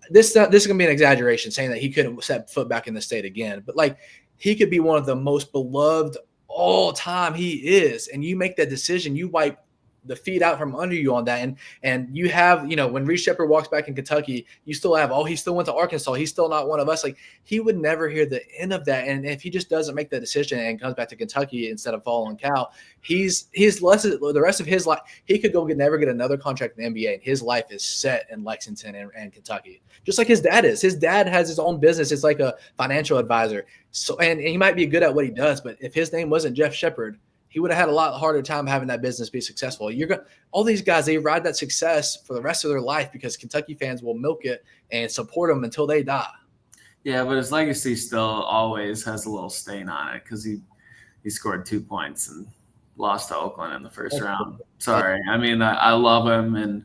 this is gonna be an exaggeration saying that he couldn't set foot back in the state again. But like, he could be one of the most beloved all time. He is, and you make that decision, you wipe the feet out from under you on that. And you have, when Reed Sheppard walks back in Kentucky, you still have, he still went to Arkansas. He's still not one of us. Like, he would never hear the end of that. And if he just doesn't make that decision and comes back to Kentucky instead of following Cal, the rest of his life, he could never get another contract in the NBA. And his life is set in Lexington and Kentucky, just like his dad is. His dad has his own business. It's like a financial advisor. So, and he might be good at what he does, but if his name wasn't Jeff Sheppard, he would have had a lot harder time having that business be successful. All these guys, they ride that success for the rest of their life because Kentucky fans will milk it and support them until they die. Yeah, but his legacy still always has a little stain on it because he scored 2 points and lost to Oakland in the first round. Sorry. I mean, I love him, and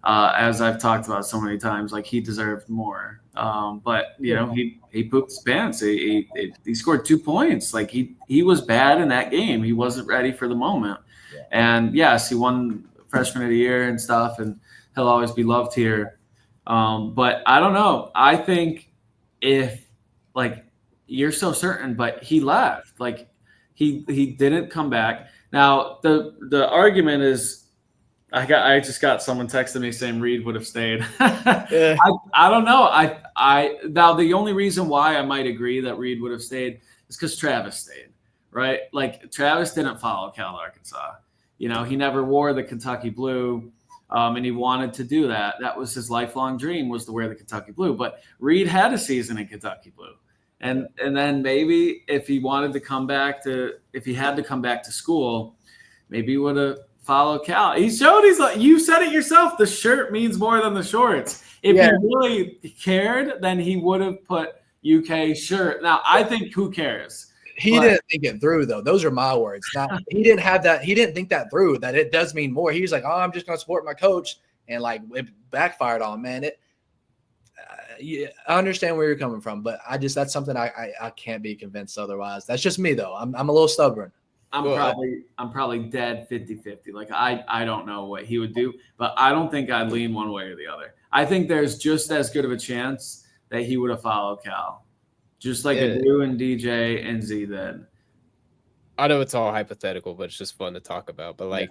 as I've talked about so many times, like he deserved more. But you know, he pooped his pants. He scored 2 points. Like he was bad in that game. He wasn't ready for the moment. Yeah. And yes, he won freshman of the year and stuff, and he'll always be loved here. But I don't know. I think if like you're so certain, but he left. Like he didn't come back. Now the argument is I just got someone texting me saying Reed would have stayed. Yeah. I don't know. I now the only reason why I might agree that Reed would have stayed is because Travis stayed, right? Like Travis didn't follow Cal Arkansas. You know, he never wore the Kentucky blue, and he wanted to do that. That was his lifelong dream, was to wear the Kentucky blue. But Reed had a season in Kentucky blue. And then maybe if he wanted to come back to, if he had to come back to school, maybe he would have followed Cal. He showed he's like, you said it yourself, the shirt means more than the shorts. If he really cared, then he would have put UK shirt. Now, I think who cares? He didn't think it through, though. Those are my words. Now, he didn't have that. He didn't think that through, that it does mean more. He was like, oh, I'm just going to support my coach. And, like, it backfired on him, man. Yeah, I understand where you're coming from, but that's something I can't be convinced otherwise. That's just me, though. I'm a little stubborn. I'm probably dead 50-50. Like, I don't know what he would do, but I don't think I'd lean one way or the other. I think there's just as good of a chance that he would have followed Cal, just like Adu and DJ and Z did. I know it's all hypothetical, but it's just fun to talk about. But like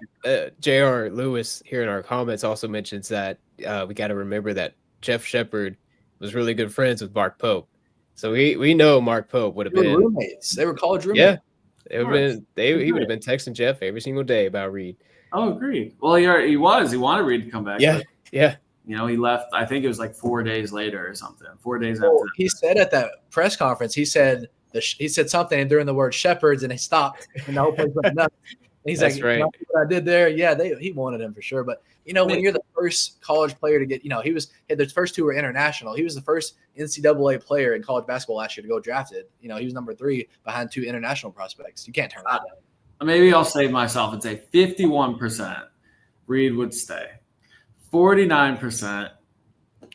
J.R. Lewis here in our comments also mentions that we got to remember that Jeff Shepard was really good friends with Mark Pope. So we know Mark Pope would have been roommates. They were college roommates. Yeah. He would have been texting Jeff every single day about Reed. Oh, agreed. Well, he wanted Reed to come back. Yeah. But, yeah. You know, he left, I think it was like 4 days later or something. 4 days after. He said at that press conference, he said something during the word Shepherds, and they stopped. And the whole place went nuts. And he's That's like, right. You know what I did there? Yeah, he wanted him for sure. But, you know, when you're the first college player to get, you know, the first two were international. He was the first NCAA player in college basketball last year to go drafted. You know, he was number 3 behind 2 international prospects. You can't turn that down. Maybe I'll save myself and say 51% Reed would stay. 49%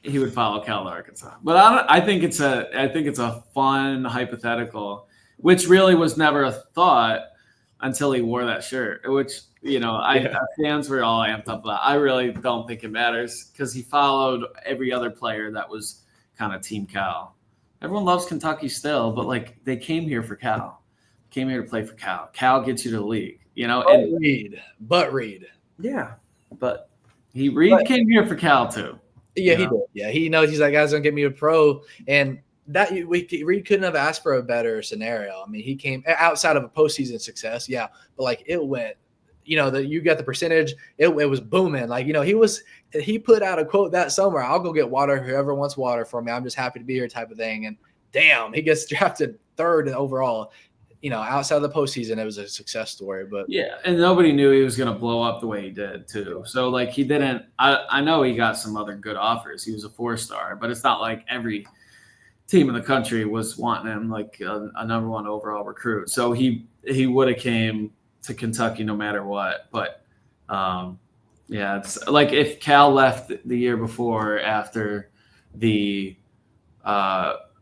he would follow Cal Arkansas. But I think it's a fun hypothetical, which really was never a thought until he wore that shirt, which, you know, fans were all amped up about. I really don't think it matters because he followed every other player that was kind of Team Cal. Everyone loves Kentucky still, but like they came here for Cal. Came here to play for Cal. Cal gets you to the league, you know. But Reed. Yeah, but Reed came here for Cal too. Yeah, he did. Yeah, he knows. He's like, guys, don't get me a pro, and that Reed couldn't have asked for a better scenario. I mean, he came outside of a postseason success, yeah, but like it went. You know, you got the percentage. It was booming. Like, you know, he put out a quote that summer. I'll go get water. Whoever wants water for me. I'm just happy to be here, type of thing. And damn, he gets drafted 3rd overall. You know, outside of the postseason, it was a success story. But yeah, and nobody knew he was going to blow up the way he did too. So like he didn't. I know he got some other good offers. He was a 4-star, but it's not like every team in the country was wanting him like a number 1 overall recruit. So he would have came to Kentucky no matter what. But yeah, it's like if Cal left the year before after the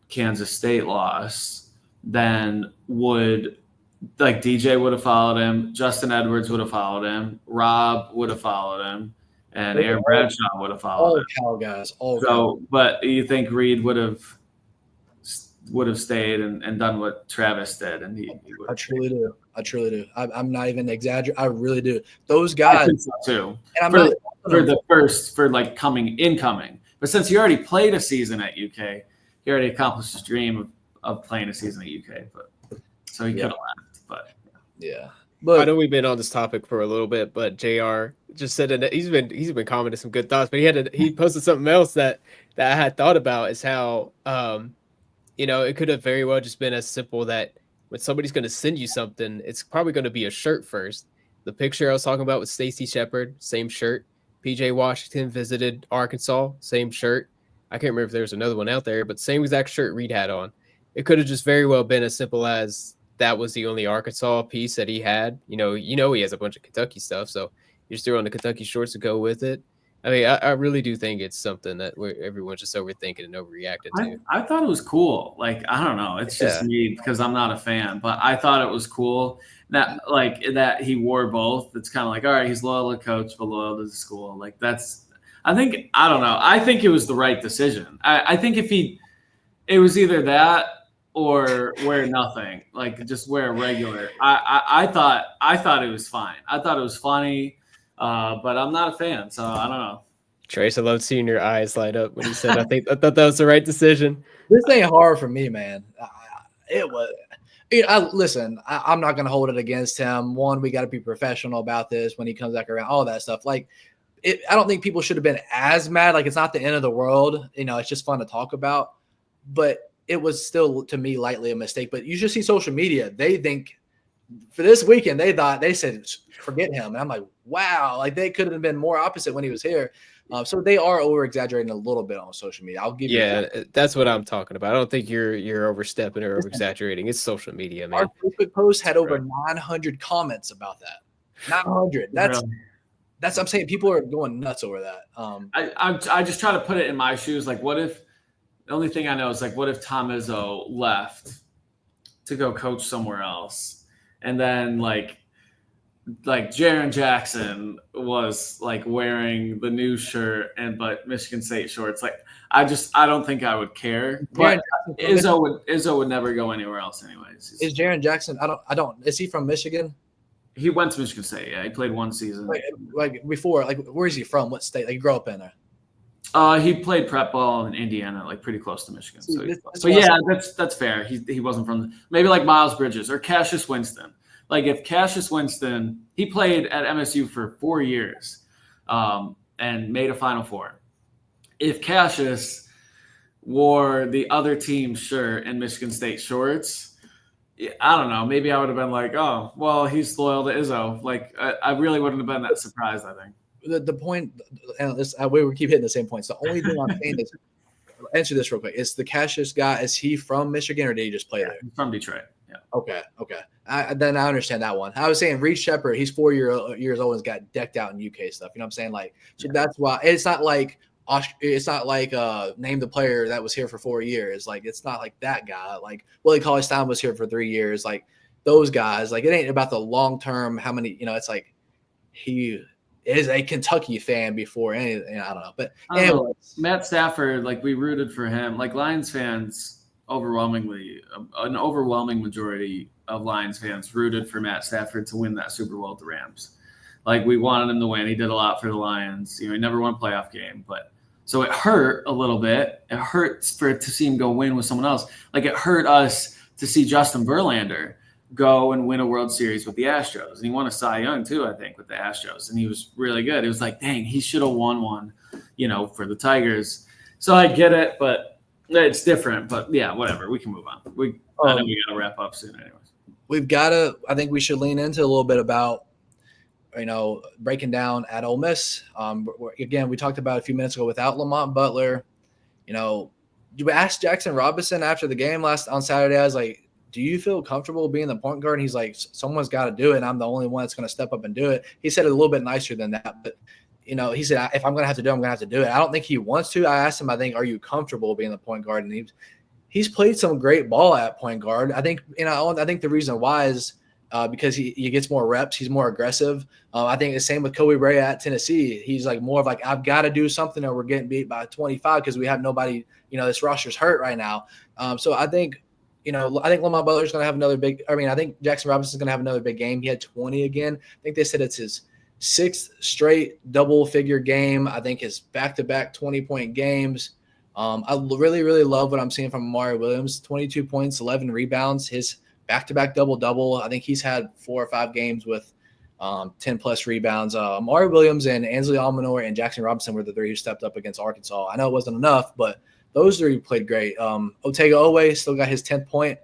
Kansas State loss, then DJ would have followed him, Justin Edwards would have followed him, Rob would have followed him, and Aaron Bradshaw would have followed him. All Cal guys. But you think Reed would have stayed and done what Travis did, and he would. I truly do. I'm not even exaggerating. I really do. Those guys I think so too. And for like incoming. But since he already played a season at UK, he already accomplished his dream of playing a season at UK. But so he could have left. But yeah. But I know we've been on this topic for a little bit, but JR just said that he's been commenting some good thoughts, but he posted something else that I had thought about is how you know, it could have very well just been as simple that when somebody's going to send you something, it's probably going to be a shirt first. The picture I was talking about with Stacy Shepard, same shirt. PJ Washington visited Arkansas, same shirt. I can't remember if there was another one out there, but same exact shirt Reed had on. It could have just very well been as simple as that was the only Arkansas piece that he had. He has a bunch of Kentucky stuff, so you just throw on the Kentucky shorts to go with it. I mean, I really do think it's something that everyone's just overthinking and overreacting to. I thought it was cool. Like, I don't know. It's just me because I'm not a fan, but I thought it was cool that he wore both. It's kind of like, all right, he's loyal to coach, but loyal to the school. Like, I don't know. I think it was the right decision. I think it was either that or wear nothing, like just wear a regular. I thought it was fine. I thought it was funny, but I'm not a fan, so I don't know. Trace, I loved seeing your eyes light up when you said, I thought that was the right decision. This ain't hard for me, man. It was. Listen, I'm not going to hold it against him. One, we got to be professional about this when he comes back around, all that stuff. Like, I don't think people should have been as mad. Like, it's not the end of the world. It's just fun to talk about. But it was still, to me, lightly a mistake. But you should see social media. They think for this weekend, they said, forget him. And I'm like, wow. Like, they could have been more opposite when he was here. So they are over-exaggerating a little bit on social media. I'll give you that. That's what I'm talking about. I don't think you're overstepping or over-exaggerating. It's social media, man. Our Facebook post had over 900 comments about that. 900. That's I'm saying people are going nuts over that. I just try to put it in my shoes. Like, what if the only thing I know is like, what if Tom Izzo left to go coach somewhere else, and then like Jaren Jackson was like wearing the new shirt but Michigan State shorts. Like, I don't think I would care. But Izzo would never go anywhere else anyways. Is Jaren Jackson? I don't. Is he from Michigan? He went to Michigan State. Yeah, he played one season. Like before, like where is he from? What state? Like, he grew up in there. He played prep ball in Indiana, like pretty close to Michigan. So yeah, that's fair. He wasn't from maybe like Miles Bridges or Cassius Winston. Like, if Cassius Winston, he played at MSU for 4 years and made a Final Four. If Cassius wore the other team's shirt and Michigan State shorts, I don't know. Maybe I would have been like, oh, well, he's loyal to Izzo. Like, I really wouldn't have been that surprised, I think. The point, and we keep hitting the same points. The only thing I'm saying is, answer this real quick. Is the Cassius guy, is he from Michigan or did he just play there? He's from Detroit. Yeah. Okay. Then I understand that one. I was saying Reed Shepherd, he's 4 years old and got decked out in UK stuff. You know what I'm saying? Like, so that's why it's not like name the player that was here for 4 years. Like, it's not like that guy. Like, Willie Cauley-Stein was here for 3 years. Like, those guys. Like, it ain't about the long term. How many? It's like he is a Kentucky fan before anything. I don't know. But anyway, Matt Stafford, like, we rooted for him. Like, Lions fans. Overwhelmingly, an overwhelming majority of Lions fans rooted for Matt Stafford to win that Super Bowl with the Rams. Like, we wanted him to win. He did a lot for the Lions. He never won a playoff game, but so it hurt a little bit. It hurts to see him go win with someone else. Like, it hurt us to see Justin Verlander go and win a World Series with the Astros, and he won a Cy Young too, I think, with the Astros, and he was really good. It was like, dang, he should have won one, for the Tigers. So I get it, but. It's different, but yeah, whatever. We can move on. I know we got to wrap up soon anyways. I think we should lean into a little bit about, breaking down at Ole Miss. Again, we talked about a few minutes ago without Lamont Butler. You asked Jackson Robinson after the game on Saturday. I was like, do you feel comfortable being the point guard? And he's like, someone's got to do it. And I'm the only one that's going to step up and do it. He said it a little bit nicer than that, but he said, if I'm going to have to do it, I'm going to have to do it. I don't think he wants to. I asked him, are you comfortable being the point guard? And he's played some great ball at point guard. I think, I think the reason why is because he gets more reps. He's more aggressive. I think the same with Kobe Bryant at Tennessee. He's like more of like, I've got to do something or we're getting beat by 25 because we have nobody, this roster's hurt right now. So I think, I think Lamont Butler's going to have another I think Jackson Robinson's going to have another big game. He had 20 again. I think they said it's his 6th straight double-figure game. I think his back-to-back 20-point games. I really, really love what I'm seeing from Amari Williams. 22 points, 11 rebounds. His back-to-back double-double. I think he's had 4 or 5 games with 10-plus rebounds. Amari Williams and Ansley Almanor and Jackson Robinson were the 3 who stepped up against Arkansas. I know it wasn't enough, but those 3 played great. Otega Owe still got his 10th point.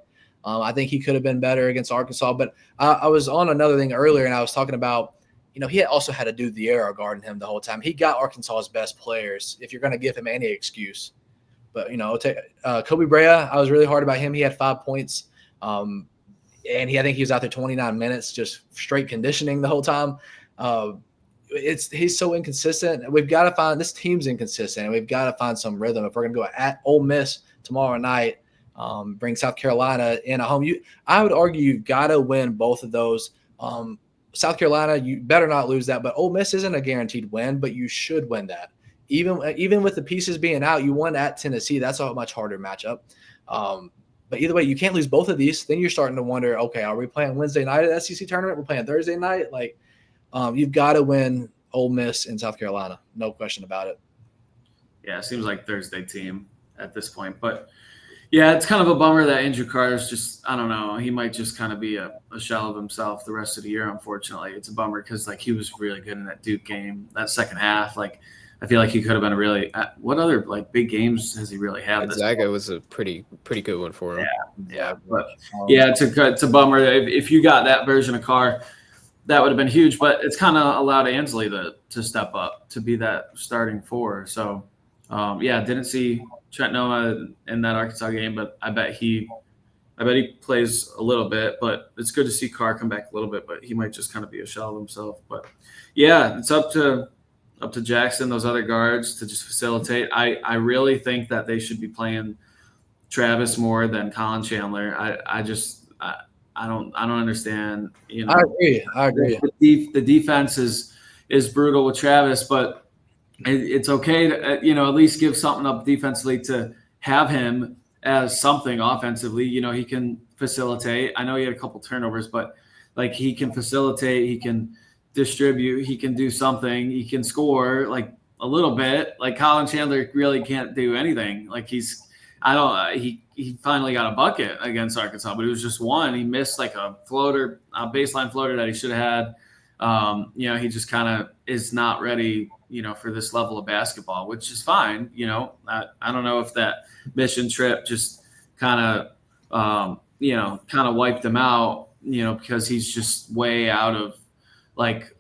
I think he could have been better against Arkansas. But I was on another thing earlier, and I was talking about he also had a dude the era guarding him the whole time. He got Arkansas's best players. If you're going to give him any excuse, But Kobe Brea, I was really hard about him. He had 5 points, and I think he was out there 29 minutes, just straight conditioning the whole time. He's so inconsistent. We've got to find this team's inconsistent, and we've got to find some rhythm if we're going to go at Ole Miss tomorrow night. Bring South Carolina in at home. I would argue you've got to win both of those. South Carolina, you better not lose that. But Ole Miss isn't a guaranteed win, but you should win that. Even with the pieces being out, you won at Tennessee. That's a much harder matchup. But either way, you can't lose both of these. Then you're starting to wonder, okay, are we playing Wednesday night at the SEC tournament? We're playing Thursday night. You've got to win Ole Miss in South Carolina. No question about it. Yeah, it seems like Thursday team at this point. But, yeah, it's kind of a bummer that Andrew Carter's just – I don't know. He might just kind of be a shell of himself the rest of the year, unfortunately. It's a bummer because, he was really good in that Duke game, that second half. I feel like he could have been a really what other big games has he really had? Gonzaga was a pretty good one for him. Yeah, but it's a bummer. If you got that version of Carr, that would have been huge. But it's kind of allowed Ansley to step up to be that starting four. So didn't see Trent Noah in that Arkansas game, but I bet he plays a little bit. But it's good to see Carr come back a little bit. But he might just kind of be a shell of himself. But yeah, it's up to Jackson, those other guards to just facilitate. I really think that they should be playing Travis more than Colin Chandler. I don't understand. I agree. The defense is brutal with Travis, but it's okay to at least give something up defensively to have him as something offensively. He can facilitate. I know he had a couple turnovers, but he can facilitate. He can distribute, he can do something, he can score a little bit. Colin Chandler really can't do anything. He finally got a bucket against Arkansas, but it was just one. He missed a baseline floater that he should have had. He just kind of is not ready, for this level of basketball, which is fine. I don't know if that mission trip just kind of wiped him out, because he's just way out of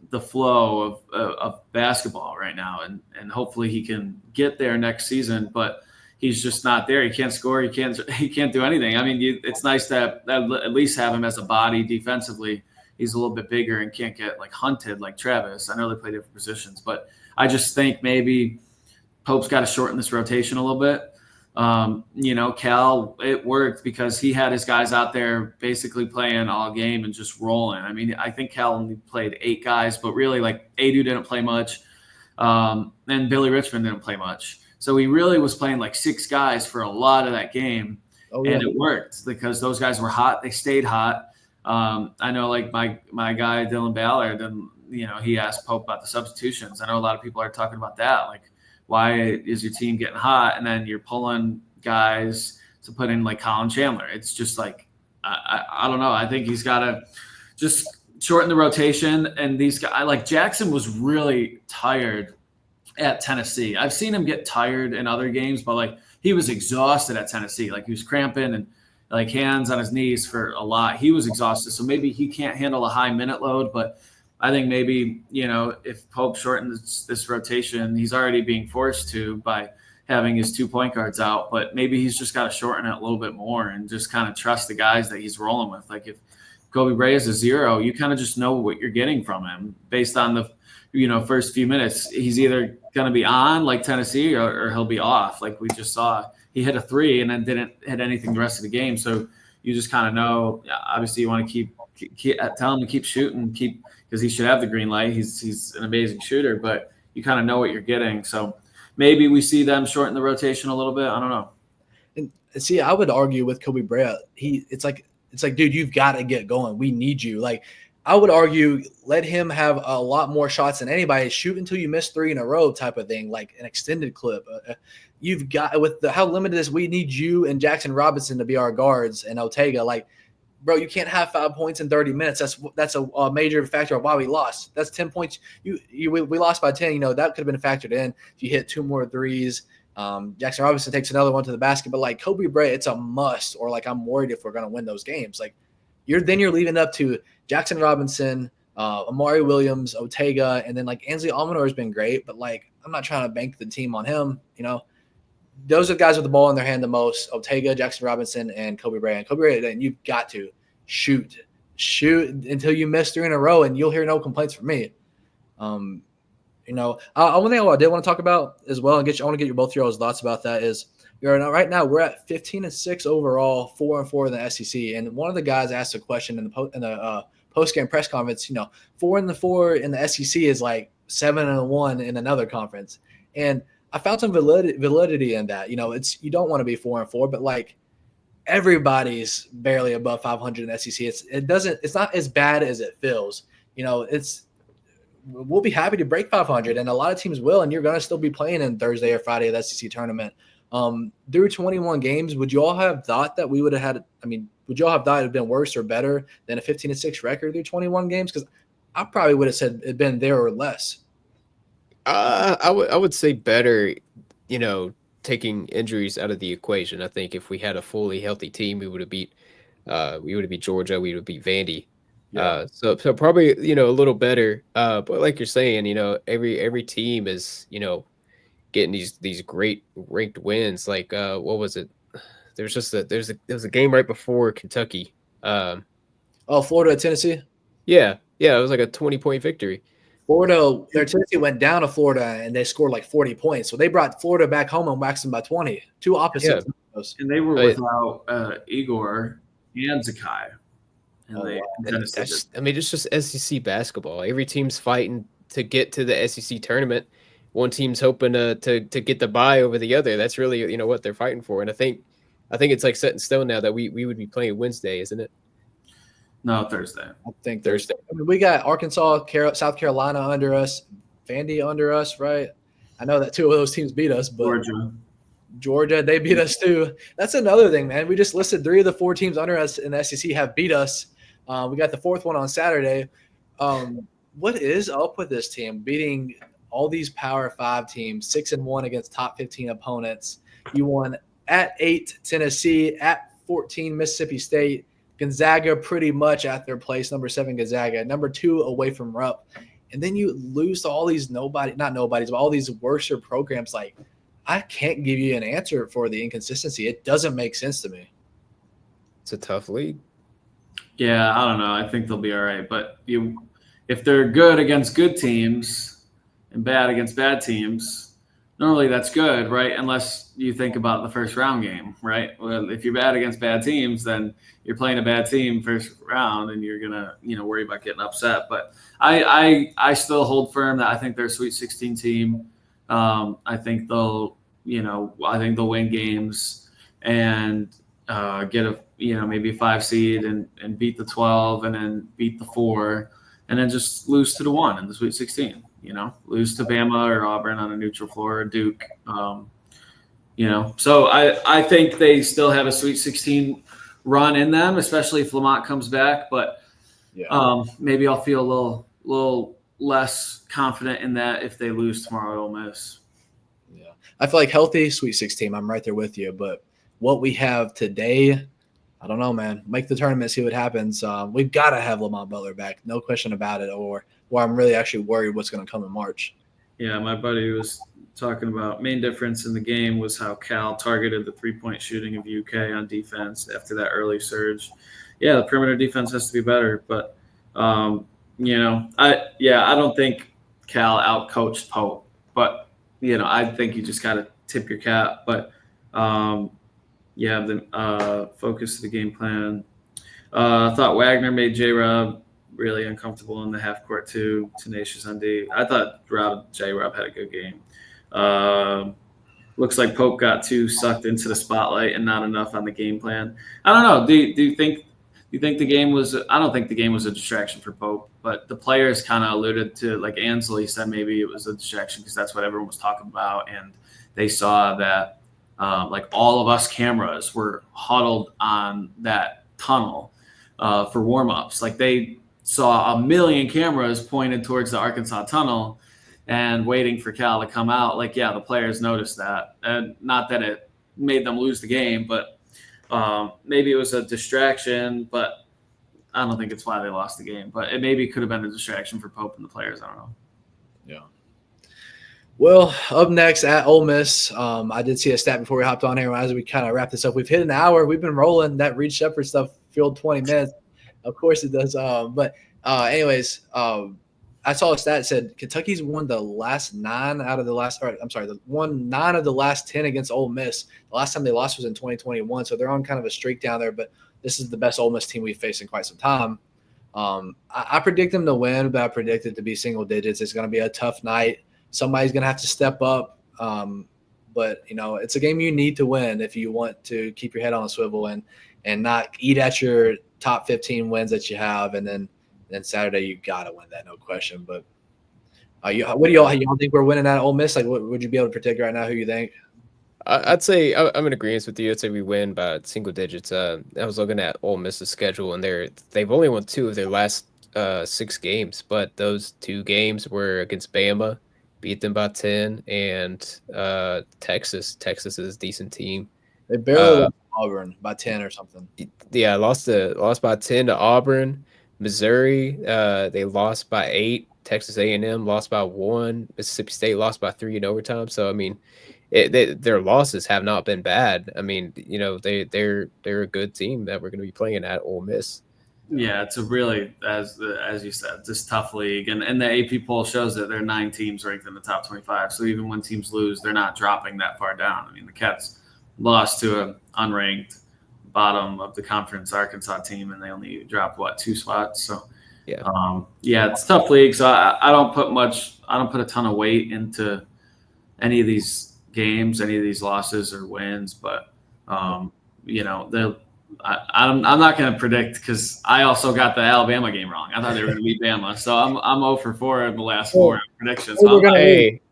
the flow of basketball right now. And hopefully he can get there next season, but he's just not there. He can't score. He can't do anything. I mean, it's nice to at least have him as a body defensively. He's a little bit bigger and can't get hunted like Travis. I know they play different positions, but I just think maybe Pope's got to shorten this rotation a little bit. Cal, it worked because he had his guys out there basically playing all game and just rolling. I mean, I think Cal only played 8 guys, but really Adu didn't play much. And Billy Richmond didn't play much. So he really was playing 6 guys for a lot of that game. Oh, yeah. And it worked because those guys were hot. They stayed hot. I know my guy, Dylan Ballard, and he asked Pope about the substitutions. I know a lot of people are talking about that. Why is your team getting hot? And then you're pulling guys to put in Colin Chandler. It's just I don't know. I think he's got to just shorten the rotation. And these guys, Jackson was really tired at Tennessee. I've seen him get tired in other games, but he was exhausted at Tennessee. He was cramping and hands on his knees for a lot. He was exhausted. So maybe he can't handle a high minute load, but I think maybe, if Pope shortens this rotation, he's already being forced to by having his 2 point guards out, but maybe he's just got to shorten it a little bit more and just kind of trust the guys that he's rolling with. If Kobe Brea is a 0, you kind of just know what you're getting from him based on the, first few minutes. He's either going to be on like Tennessee or he'll be off. We just saw he hit a 3 and then didn't hit anything the rest of the game. So you just kind of know, obviously you want to keep tell him to keep shooting, because he should have the green light. He's an amazing shooter, but you kind of know what you're getting. So maybe we see them shorten the rotation a little bit. I don't know. And see, I would argue with Kobe Brea. It's like, dude, you've got to get going. We need you. I would argue, let him have a lot more shots than anybody. Shoot until you miss 3 in a row type of thing, an extended clip. You've got, with how limited this, we need you and Jackson Robinson to be our guards and Ortega. Bro, you can't have 5 points in 30 minutes. That's a major factor of why we lost. That's 10 points. We lost by 10. That could have been factored in if you hit 2 more threes. Jackson Robinson takes another one to the basket. But Kobe Brea, it's a must. Or I'm worried if we're going to win those games. You're leaving it up to Jackson Robinson, Amari Williams, Ortega, and then Ansley Almanor has been great. But I'm not trying to bank the team on him. those are the guys with the ball in their hand the most. Ortega, Jackson Robinson, and Kobe Bryant. Kobe Bryant, you've got to shoot until you miss 3 in a row, and you'll hear no complaints from me. One thing I did want to talk about as well, and I want to get both your thoughts about that is right now we're at 15-6 overall, 4-4 in the SEC. And one of the guys asked a question in the post-game press conference. 4-4 in the SEC is like 7-1 in another conference, and I found some validity in that. You don't want to be 4-4, but like everybody's barely above 500 in the SEC. It's not as bad as it feels. We'll be happy to break 500, and a lot of teams will, and you're going to still be playing in Thursday or Friday of the SEC tournament. Through 21 games, would you all have thought that we would have had? Would you all have thought it would have been worse or better than a 15-6 record through 21 games? Because I probably would have said it'd been there or less. I would say better, taking injuries out of the equation. I think if we had a fully healthy team, we would have beat Georgia, we would have beat Vandy. Yeah. So probably, a little better. But like you're saying, every team is, getting these great ranked wins. Like what was it? There was a game right before Kentucky. Florida, Tennessee. Yeah, it was like a 20-point victory. Tennessee went down to Florida and they scored like 40 points. So they brought Florida back home and waxed them by 20. Two opposites. Yeah. And they were without Igor and Zakai. It's just SEC basketball. Every team's fighting to get to the SEC tournament. One team's hoping to get the bye over the other. That's really what they're fighting for. And I think it's like set in stone now that we would be playing Wednesday, isn't it? No, Thursday. I think Thursday. We got Arkansas, South Carolina under us, Vandy under us, right? I know that 2 of those teams beat us, but Georgia, they beat us too. That's another thing, man. We just listed 3 of the 4 teams under us in the SEC have beat us. We got the 4th one on Saturday. What is up with this team beating all these Power 5 teams, 6-1 against top 15 opponents? You won at 8 Tennessee, at 14 Mississippi State, Gonzaga pretty much at their place, number 7 Gonzaga, number 2 away from Rupp. And then you lose to all these not nobodies, but all these worser programs. Like, I can't give you an answer for the inconsistency. It doesn't make sense to me. It's a tough league. Yeah, I don't know. I think they'll be all right. But if they're good against good teams and bad against bad teams, normally that's good, right? Unless you think about the first round game, right? Well, if you're bad against bad teams, then you're playing a bad team first round and you're going to, worry about getting upset. But I still hold firm that I think they're a Sweet 16 team. I think they'll win games and get a, maybe a 5 seed and beat the 12 and then beat the 4 and then just lose to the 1 in the Sweet 16. Lose to Bama or Auburn on a neutral floor or Duke. So I think they still have a Sweet 16 run in them, especially if Lamont comes back. But maybe I'll feel a little less confident in that if they lose tomorrow at Ole Miss. Yeah, I feel like healthy Sweet 16. I'm right there with you. But what we have today, I don't know, man. Make the tournament, see what happens. We've got to have Lamont Butler back, no question about it. Or I'm really actually worried what's going to come in March. Yeah, my buddy was talking about main difference in the game was how Cal targeted the 3-point shooting of UK on defense after that early surge. Yeah, the perimeter defense has to be better, but I don't think Cal outcoached Pope, but I think you just got to tip your cap. But the focus of the game plan. I thought Wagner made J-Rob really uncomfortable in the half court too, tenacious on D. I thought J-Rob had a good game. Looks like Pope got too sucked into the spotlight and not enough on the game plan. I don't know. Do you think the game was – I don't think the game was a distraction for Pope, but the players kind of alluded to, like Ansley said, maybe it was a distraction because that's what everyone was talking about, and they saw that all of us cameras were huddled on that tunnel for warm-ups. Like they saw a million cameras pointed towards the Arkansas tunnel and waiting for Cal to come out. Like, yeah, the players noticed that. And not that it made them lose the game, but maybe it was a distraction, but I don't think it's why they lost the game. But it maybe could have been a distraction for Pope and the players. I don't know. Yeah. Well, up next at Ole Miss, I did see a stat before we hopped on here. As we kind of wrap this up, we've hit an hour. We've been rolling. That Reed Shepherd stuff filled 20 minutes. Of course it does. Anyways, I saw a stat that said Kentucky's won the last nine of the last 10 against Ole Miss. The last time they lost was in 2021, so they're on kind of a streak down there. But this is the best Ole Miss team we've faced in quite some time. I predict them to win, but I predict it to be single digits. It's going to be a tough night. Somebody's going to have to step up. But, it's a game you need to win if you want to keep your head on a swivel and not eat at your top 15 wins that you have. And then Saturday, you got to win that, no question. But what do y'all think we're winning at Ole Miss? Like, what would you be able to predict right now? Who you think? I'd say I'm in agreement with you. I'd say we win by single digits. I was looking at Ole Miss's schedule, and they've only won 2 of their last 6 games, but those 2 games were against Bama, beat them by 10, and Texas. Texas is a decent team. They barely lost Auburn by 10 or something. Yeah, lost by 10 to Auburn. Missouri, they lost by 8. Texas A&M lost by 1. Mississippi State lost by 3 in overtime. So I mean, their losses have not been bad. I mean, they're a good team that we're going to be playing at Ole Miss. Yeah, it's a really, as you said, just tough league. And the AP poll shows that there are 9 teams ranked in the top 25. So even when teams lose, they're not dropping that far down. I mean, the Cats lost to an unranked bottom of the conference Arkansas team, and they only dropped, 2 spots? So, it's a tough league. So I don't put a ton of weight into any of these games, any of these losses or wins. But, I'm not going to predict because I also got the Alabama game wrong. I thought they were going to beat Bama, so I'm 0 for 4 in the last 4 predictions. So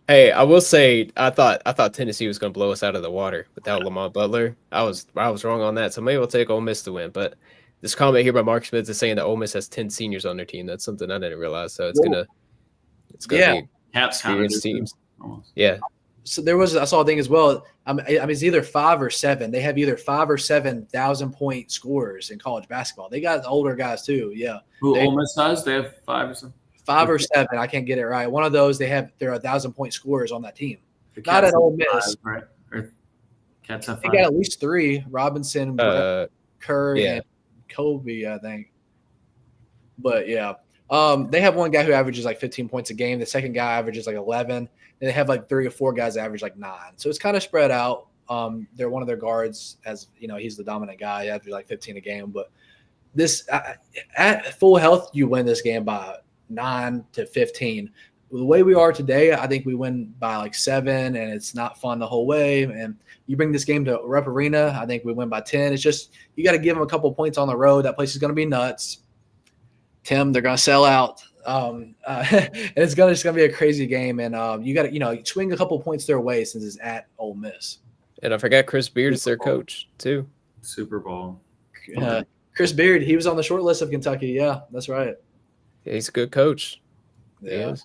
Hey, I will say I thought Tennessee was going to blow us out of the water without Lamont Butler. I was wrong on that, so maybe I'll take Ole Miss to win. But this comment here by Mark Smith is saying that Ole Miss has 10 seniors on their team. That's something I didn't realize. So it's gonna be experienced teams. Almost. Yeah. So I saw a thing as well. I mean, it's either 5 or 7. They have either 5 or 7 1,000-point scorers in college basketball. They got older guys too. Yeah. Ole Miss does? They have 5 or something? 5 or 7. I can't get it right. One of those, they're 1,000-point scorers on that team. Not at Ole Miss. 5, right? Or Cats have 5. They got at least 3. Robinson, Kerr, and Kobe, I think. But yeah. They have one guy who averages like 15 points a game. The second guy averages like 11. And they have like 3 or 4 guys that average like 9. So it's kind of spread out. They're one of their guards, as he's the dominant guy. He averages like 15 a game. But this at full health, you win this game by 9 to 15. The way we are today, I think we win by like 7, and it's not fun the whole way. And you bring this game to Rupp Arena, I think we win by 10. It's just you got to give them a couple points on the road. That place is going to be nuts. Tim, they're going to sell out. And it's going to be a crazy game. And you got to swing a couple points their way since it's at Ole Miss. And I forgot Chris Beard is their coach too. Super Bowl. Chris Beard, he was on the short list of Kentucky. Yeah, that's right. Yeah, he's a good coach. Yeah.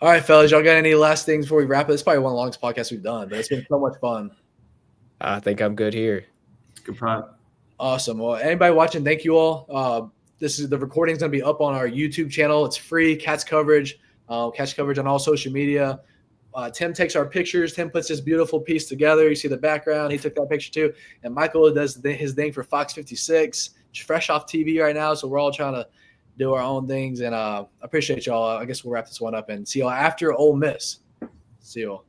All right, fellas, y'all got any last things before we wrap it? It's probably one of the longest podcasts we've done, but it's been so much fun. I think I'm good here. Good prime. Awesome. Well, anybody watching, thank you all. The recording's going to be up on our YouTube channel. It's free. Cats coverage. Catch coverage on all social media. Tim takes our pictures. Tim puts this beautiful piece together. You see the background. He took that picture too. And Michael does his thing for Fox 56. It's fresh off TV right now, so we're all trying to do our own things. And I appreciate y'all. I guess we'll wrap this one up and see y'all after Ole Miss. See y'all.